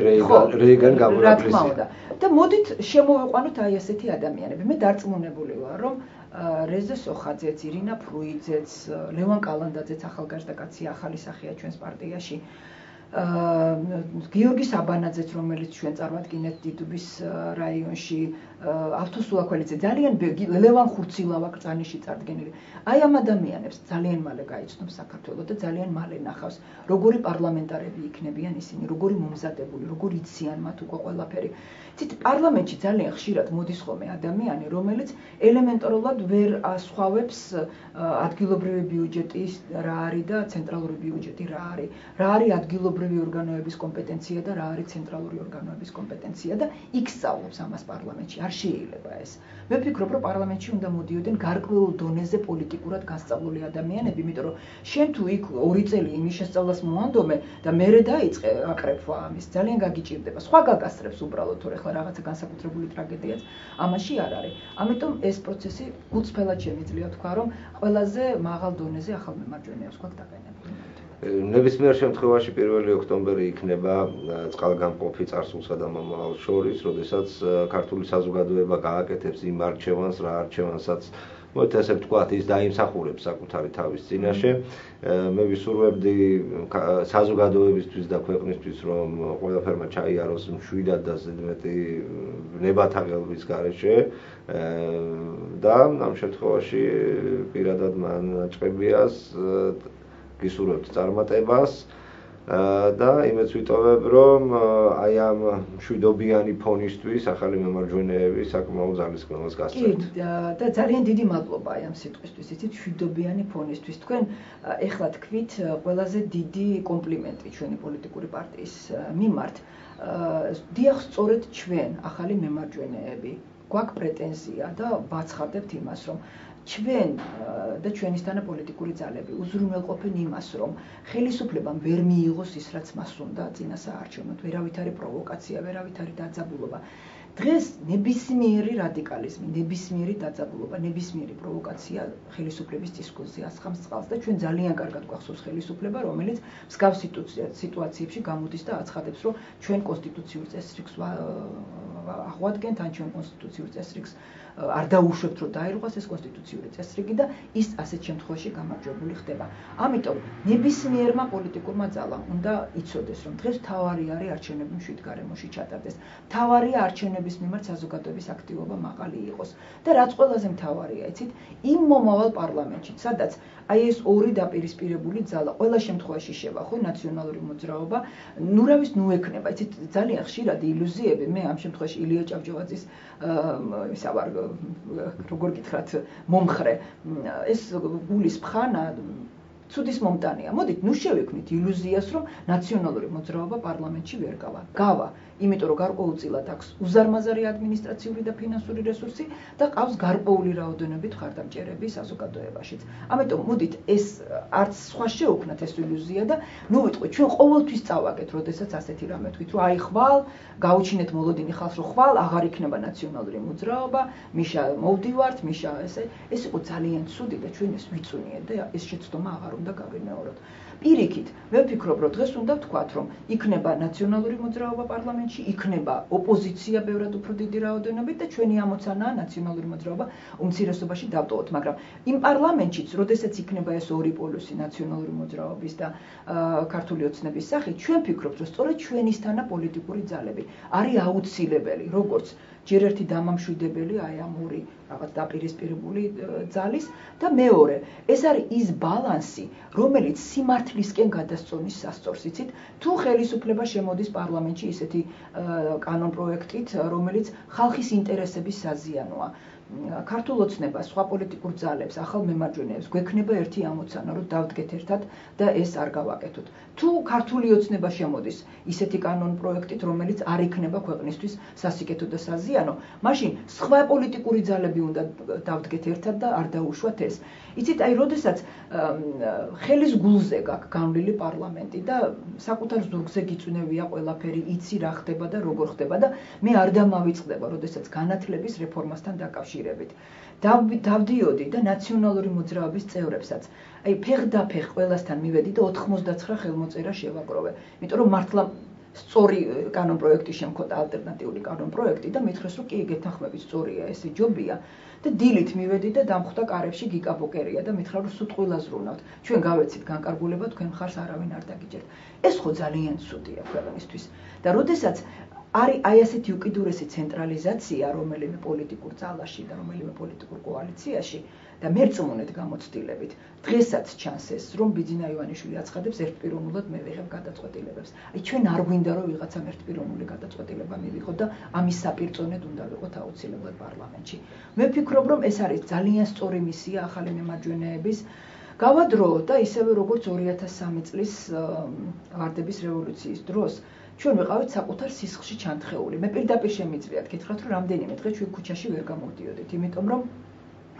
რეიგან გამონაკლისია და მოდით შემოვიყვანოთ აი ესეთი ადამიანები მე დარწმუნებული ვარ რომ რეზე სოხაძეც, ირინა ფრუიძეც, ლევან კალანდაძეც ახალგაზრდა კაცი ახალი სახეა ჩვენს პარტიაში. გიორგი საბანაძეც, რომელიც ჩვენ წარმატკინეთ დიდუბის რაიონში, ავთო სულაქველიძე, ძალიან ლევან ხურცილავა კრწანიში წარდგენილი. აი ამ ადამიანებს ძალიან მალე გაიცნობს საქართველო და ძალიან მალე ნახავს, როგორი პარლამენტარები იქნებიან ისინი, როგორი მომზადებული, როგორი იციან მათ უკვე ყველაფერი. ცით პარლამენტში ძალიან ხშირად მოდის ხოლმე ადამიანი, რომელიც ელემენტარულად ვერ ასხვავებს ადგილობრივი ბიუჯეტი რა არის და ცენტრალური ბიუჯეტი რა არის. რა არის ადგილობრივი ორგანოების კომპეტენცია და რა არის ცენტრალური ორგანოების კომპეტენცია და იქ სწავლობს ამას პარლამენტში. არ შეიძლება ეს. მე ვფიქრობ, რომ პარლამენტში უნდა მოდიოდნენ გარკვეულ დონეზე პოლიტიკურად გასწავლული ადამიანები, იმიტომ რომ შენ თუ იქ 2 წელი იმის შესწავლას მოანდომე და მერე დაიწყე აკრეფვა ამის, ძალიან გაგიჭირდება. სხვა გაგასწრებს უბრალოდ თორე ხლა რაღაცა განსაკუთრებული ტრაგედიაც ამაში არ არის. ამიტომ ეს პროცესი გულწრფელად შემიძლია თქვა, რომ ყველაზე მაღალ დონეზე ახალ მემარჯვენეებს გვაქვს დაყენებული. ნებისმიერ შემთხვევაში 1 ოქტომბერი იქნება წყალგამყოფი წარსულსა და მომავალს შორის, როდესაც ქართული საზოგადოება გააკეთებს იმ არჩევანს, რა არჩევანსაც მოით ასე ვთქვათ, ის დაიმსახურებს საკუთარი თავის წინაშე. მე ვისურვებდი საზოგადოებისთვის და ქვეყნისთვის, რომ ყველაფერმა ჩაიაროს მშვიდად და ზედმეტი ნებათა ყელბის გარეშე და ამ შემთხვევაში პირადად მან ჭყებიას გისურვებთ წარმატებას და იმეც ვიტოვებ, რომ აი ამ მშვიდობიანი ფონისთვის ახალი მემარჯვენეები საკმაოდ ძალისხმევას გასცემთ. და ძალიან დიდი მადლობა აი ამ სიტყვისთვის, იცით, მშვიდობიანი ფონისთვის. თქვენ ეხლა თქვით ყველაზე დიდი კომპლიმენტი ჩვენი პოლიტიკური პარტიის მიმართ. დიახ, სწორედ ჩვენ ახალი მემარჯვენეები გვაქვს პრეტენზია და ვაცხარდებთ იმას, რომ ჩვენ და ჩვენისთანა პოლიტიკური ძალები უზრუნველყოფენ იმას, რომ ხელისუფლებამ ვერ მიიღოს ის, რაც მას უნდა წინა საარჩევნოდ. ვერავით არის პროვოკაცია, ვერავით არის დაძაბულობა. დღეს ნებისმიერი რადიკალიზმი, ნებისმიერი დაძაბულობა, ნებისმიერი პროვოკაცია ხელისუფლების დისკურსზე ასხამს წყალს და ჩვენ ძალიან კარგად გვახსოვს ხელისუფლება, რომელიც მსგავს სიტუაციებში გამოდის და აცხადებს, რომ ჩვენ კონსტიტუციურ წესრიგს აღვადგენთ, ან ჩვენ კონსტიტუციურ წესრიგს არ დაუშვებთ, რომ დაირღვას ეს კონსტიტუციური წესრიგი და ის ასეთ შემთხვევაში გამარჯვებული ხდება. ამიტომ ნებისმიერმა პოლიტიკურმა ძალამ უნდა იცოდეს, რომ დღეს მთავარი არის არჩევნები მშვიდ გარემოში ჩატარდეს. მთავარია არჩევნების მიმართ საზოგადოების აქტივობა მაღალი იყოს. და რაც ყველაზე მთავარია, იცით, იმ მომავალ პარლამენტში, სადაც აი ეს ორი დაპირისპირებული ძალა ყველა შემთხვევაში შევა, ხო, ნაციონალური მოძრაობა, ნუ რა ვის ნუ ექნება, იცით, ძალიან ხშირად ილუზიები, მე ამ შემთხვევაში ილია ჭავჭავაძის ისა ვარ როგორ გითხრათ მომხრე ეს გულის ფხანა ცუდის მომტანია. მოდით, ნუ შევექმნით ილუზიას, რომ ნაციონალური მოძრაობა პარლამენტში ვერ გავა. გავა, იმიტომ რომ გარკვეულწილად აქვს უზარმაზარი ადმინისტრაციული და ფინანსური რესურსი და ყავს გარკვეული რაოდენობით მხარდამჭერები საზოგადოებაშიც. ამიტომ მოდით, ეს არც სხვა შეუქმნათ ეს ილუზია და ნუ ვიტყვი, ჩვენ ყოველთვის წავაგეთ, როდესაც ასეთი რამე თქვით, რომ აი ხვალ, გაუჩინეთ მოლოდინი ხალხს, რომ ხვალ აღარ იქნება ნაციონალური მოძრაობა, მიშა მოვდივართ, მიშა ეს იყო ძალიან ცუდი და ჩვენ ეს ვიწუნიეთ და ეს შეცდომა აღარ უნდა გავიმეოროთ. პირიქით, მე ვფიქრობ, რომ დღეს უნდა ვთქვათ, რომ იქნება ნაციონალური მოძრაობა პარლამენტში, იქნება ოპოზიცია ბევრად უფრო დიდი რაოდენობით და ჩვენი ამოცანაა ნაციონალური მოძრაობა უმცირესობაში დავტოვოთ, მაგრამ იმ პარლამენტშიც, როდესაც იქნება ეს ორი პოლუსი ნაციონალური მოძრაობის და ქართული ოცნების სახით, ჩვენ ვფიქრობთ, რომ სწორედ ჩვენისთანა პოლიტიკური ძალები არის აუცილებელი, როგორც ჯერ ერთი დამამშვიდებელი აი ამ ორი რაღაც დაპირისპირებული ძალის და მეორე, ეს არის ის ბალანსი, რომელიც სიმართლისკენ გადასწონის სასწორს, იცით, თუ ხელისუფლება შემოდის პარლამენტში ისეთი კანონპროექტით, რომელიც ხალხის ინტერესების საზიანოა. ქართულ ოცნებას, სხვა პოლიტიკურ ძალებს, ახალ მემარჯვენეებს გვექნება ერთი ამოცანა, რომ დავდგეთ ერთად და ეს არ გავაკეთოთ. თუ ქართული ოცნება შემოდის ისეთი კანონ პროექტით, რომელიც არ იქნება ქვეყნისთვის სასიკეთო და საზიანო, მაშინ სხვა პოლიტიკური ძალები უნდა დავდგეთ ერთად და არ დაუშვათ ეს. იცით, აი, როდესაც ხელის გულზე გაქვს განვლილი პარლამენტი და საკუთარ ზურგზე გიწვნევია ყველაფერი, იცი რა ხდება და როგორ ხდება და მე არ დამავიწყდება, როდესაც განათლების რეფორმასთან დაკავშირებით. დავდიოდი და ნაციონალური მოძრაობის წევრებსაც. აი, ფეხ-დაფეხ ყველასთან მივედი და 99 ხელმოწერა შევაგროვე. იმიტომ რომ მართლა სწორი კანონ პროექტი შემქონდა, ალტერნატიული კანონ პროექტი და მითხრეს, რომ კი, გეთანხმებით, სწორია, ესე ჯობია. და დილით მივედი და დამხვდა კარებში გიკაპოკერია და მითხრა, რომ სუტყვილა ზრუნავთ. ჩვენ გავეცით განკარგულება, თქვენ მხარს არავინ არ დაგიჯერთ. ეს ხო ძალიან ცუდია ქვეყნისთვის. და როდესაც არის აი ასეთი უკიდურესი ცენტრალიზაცია რომელიმე პოლიტიკურ ძალაში და რომელიმე პოლიტიკურ კოალიციაში და მერწმუნედ გამოცდილებით, დღესაც ჩანს ეს, რომ ბიძინა ივანიშვილი აცხადებს ერთპიროვნულად მე ვიღებ გადაწყვეტილებებს. აი ჩვენ არ გვინდა რომ ვიღაცამ ერთპიროვნული გადაწყვეტილება მივიღოთ და ამის საპირწონედ უნდა ვიყოთ აუცილებლად პარლამენტში. მე ვფიქრობ, რომ ეს არის ძალიან სწორი მისია ახალი მემარჯვენეების გავადრო და ისევე როგორც 2003 წლის ვარდების რევოლუციის დროს ჩვენ ვიყავით საკუთარ სისხლში ჩანთხეული. მე პირდაპირ შემიძლიათ გითხრათ, რომ რამდენიმე დღე ჩვენ ქუჩაში ვერ გამოვდიოდით, იმიტომ რომ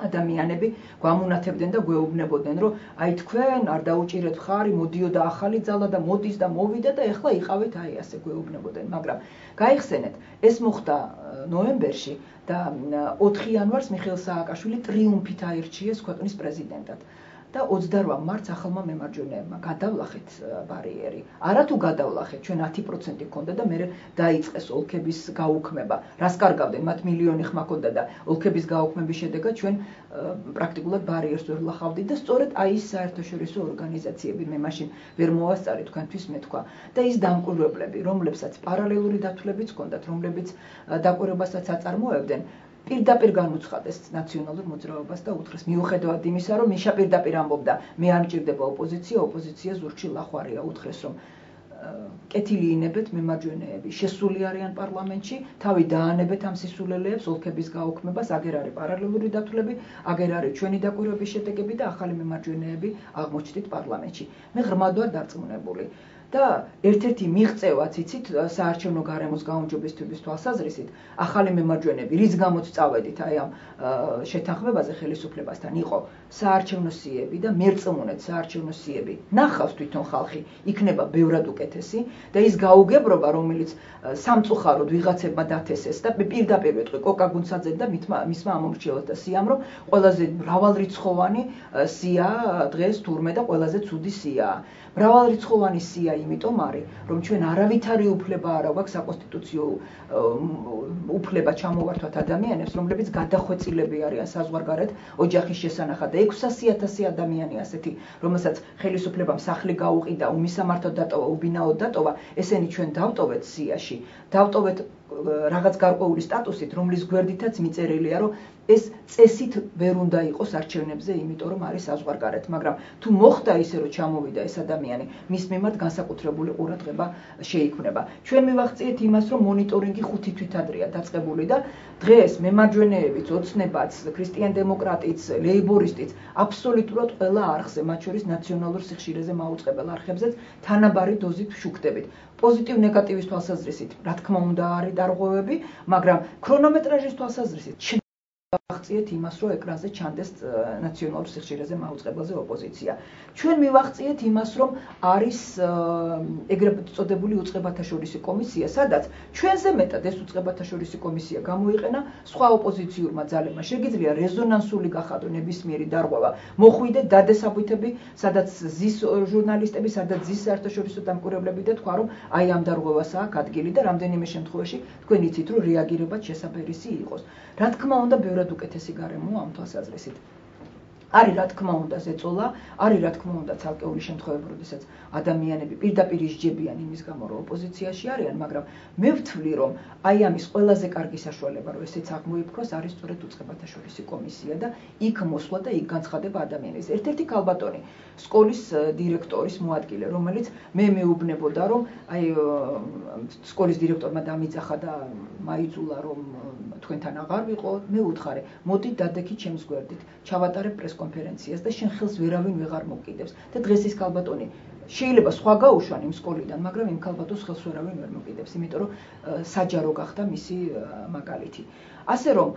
ადამიანები გვამუნათებდნენ და გვეუბნებოდნენ, რომ აი თქვენ არ დაუჭირეთ ხარი, მოდიოდა ახალი ძალა და მოდის და მოვიდა და ეხლა იყავით აი ასე გვეუბნებოდნენ, მაგრამ გაიხსენეთ, ეს მოხდა ნოემბერში და 4 იანვარს მიხეილ სააკაშვილი ტრიუმფით აირჩიეს ქვეყნის პრეზიდენტად. და 28 მარტს ახალმა მემარჯვენეებმა გადავლახეთ ბარიერი. არა თუ გადავლახეთ, ჩვენ 10% ჰქონდა და მე დაიწყეს ოლქების გაუქმება. რას კარგავდნენ, მათ მილიონი ხმა ჰქონდა და ოლქების გაუქმების შედეგად ჩვენ პრაქტიკულად ბარიერს ვერ ვლახავდით და სწორედ აი ეს საერთაშორისო ორგანიზაციები მე მაშინ ვერ მოვასწარი თქვენთვის მეთქვა და ის დამკვირვებლები, რომლებსაც პარალელური დათვლებიც ჰქონდათ, რომლებიც დაკვირვებასაც აწარმოებდნენ, პირდაპირ განუცხადეს ნაციონალურ მოძრაობას და უთხრეს მიუხედავად იმისა, რომ მიშა პირდაპირ ამბობდა, მე არ მჭირდება ოპოზიცია ზურგში ლახვარია, უთხრეს, რომ კეთილი ინებეთ მემარჯვენეები, შესული არიან პარლამენტში, თავი დაანებეთ ამ სისულელეებს, ოლქების გაუქმებას, აგერ არის პარალელური დათვლები, აგერ არის ჩვენი დაკვირვების შედეგები და ახალი მემარჯვენეები აღმოჩნდით პარლამენტში. მე ღრმად ვარ დარწმუნებული. და ერთ-ერთი მიღწევაც იცით საარჩევნო გარემოს გაუმჯობესების თვალსაზრისით, ახალი მემარჯვენეები, რის გამოც წავედით აი ამ შეთანხმებაზე ხელისუფლებასთან იყო საარჩევნო სიები და მერწმუნედ საარჩევნო სიები ნახავს თვითონ ხალხი, იქნება ბევრად უკეთესი და ის გაუგებრობა, რომელიც სამწუხაროდ ვიღაცებმა დათესეს და პირდაპირ ვეთქვი კოკა გუნცაძე და მისმა ამომრჩევას და სიამ, რომ ყველაზე მრავალრიცხოვანი სია დღეს თურმე და ყველაზე ცუდი სიაა. მრავალრიცხოვანი სია იმიტომ არის, რომ ჩვენ არავითარი უფლება არ აქვს საკონსტიტუციო უფლება ჩამოვართვათ ადამიანებს, რომლებიც გადახვეწილები არიან საზღვარგარეთ ოჯახის შესანახად და 600,000 ადამიანი ასეთი, რომელსაც ხელისუფლებამ სახლი გაუყიდა, უმისამართოდ დატოვა, უბინაოდ დატოვა, ესენი ჩვენ დავტოვეთ სიაში, დავტოვეთ რაღაც გარკვეული სტატუსით, რომლის გვერდითაც მიწერილია, რომ ეს წესით ვერ უნდა იყოს არჩევნებზე, იმიტომ რომ არის საზღვარგარეთ, მაგრამ თუ მოხდა ისე, რომ ჩამოვიდა ეს ადამიანი, მის მიმართ განსაკუთრებული ყურადღება შეიქმნება. ჩვენ მივახციეთ იმას, რომ მონიტორინგი 5 თვითადრეა დაწყებული და დღეს მემარჯვენეებიც, ოცნებაც, ქრისტიან დემოკრატიც, ლეიბორისტიც, აბსოლუტურად ყველა არხზე, მათ შორის ნაციონალურ სიხშირეზე მაუწყებელ არხებზეც თანაბარი დოზით ვშუქდებით. პოზიტივ-ნეგატივის თვალსაზრისით, რა თქმა უნდა, არის დარღვევები, მაგრამ ქრონომეტრაჟის თვალსაზრისით მივახციეთ იმას, რომ ეკრანზე ჩანდეს ნაციონალურ სიხშირეზე მაუწყებელზე ოპოზიცია. ჩვენ მივახციეთ იმას, რომ არის ეგრეთ წოდებული უწყებათაშორისი კომისია, სადაც ჩვენზე მეტად ეს უწყებათაშორისი კომისია გამოიყენა სხვა ოპოზიციურმა ძალებმა. შეგიძლია რეზონანსული გახადო ნებისმიერი დარღვევა, მოხვიდე დადესაბუთები, სადაც ზის ჟურნალისტები, სადაც ზის საერთაშორისო დამკვირვებლები და თქვა, რომ აი ამ დარღვევას აქვს ადგილი და რამდენიმე შემთხვევაში თქვენ იცით, რომ რეაგირებაც შესაბერისი იყოს. რა თქმა უნდა, ბევრად უკეთესი გარემოა ამ თვალსაზრისით. არის რა თქმა უნდა ზეწოლა, არის რა თქმა უნდა ცალკეული შემთხვევები, როდესაც ადამიანები პირდაპირ ისჯებიან იმის გამო, რომ ოპოზიციაში არიან, მაგრამ მე ვთვლი, რომ აი ამის ყველაზე კარგი საშუალება, რომ ესეც აღმოიფქვას, არის სწორედ უწყებათა შორისი კომისია და იქ მოსვლა და იქ განცხადება ადამიანის. ერთ-ერთი ქალბატონი სკოლის დირექტორის მოადგილე, რომელიც მე მეუბნებოდა, რომ აი სკოლის დირექტორმა დამიძახა და მაიძულა, რომ თქვენთან აღარ ვიყო, მე ვუთხარე, მოდი დადექი ჩემს გვერდით, ჩავატარებ პრესკონფერენციას და შენ ხელს ვერავინ ვეღარ მოკიდებს. და დღეს ის ქალბატონი შეიძლება სხვა გაუშვან იმ სკოლიდან, მაგრამ იმ ქალბატონს ხელს ვერავინ ვერ მოკიდებს, იმიტომ რომ საჯარო გახდა მისი მაგალითი. ასე რომ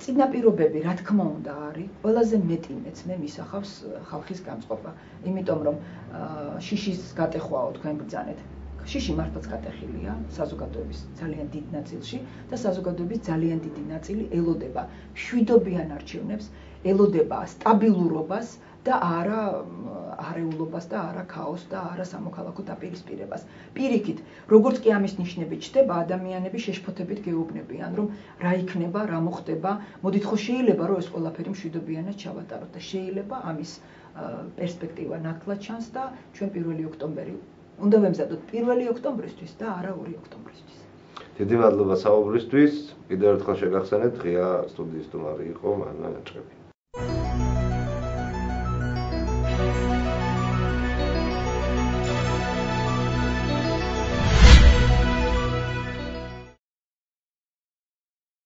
წინაპირობები რა თქმა უნდა არის, ყველაზე მეტი მეცნე მისახავს ხალხის განწყობა, იმიტომ რომ შიშის გატეხვაო თქვენ ბრძანეთ. შიში მართლაც გატეხილია საზოგადოების ძალიან დიდ ნაწილში და საზოგადოების ძალიან დიდი ნაწილი ელოდება მშვიდობიან არჩევნებს, ელოდება სტაბილურობას და არა არეულობას და არა ქაოსს და არა სამოქალაქო დაპირისპირებას. პირიქით, როგორც კი ამის ნიშნები ჩდება, ადამიანები შეშფოთებით გეუბნებიან, რომ რა იქნება, რა მოხდება, მოდით ხო შეიძლება რომ ეს ყველაფერი მშვიდობიანად ჩავატაროთ და შეიძლება ამის პერსპექტივა ნათლად ჩანს და ჩვენ 1 ოქტომბერი უნდა ვემზადოთ 1 ოქტომბრისთვის და არა 2 ოქტომბრისთვის. დიდი მადლობა საუბრისთვის. კიდევ ერთხელ შეგახსენეთ, ღია სტუდიის სტუმარი იყო მანა ჭყები.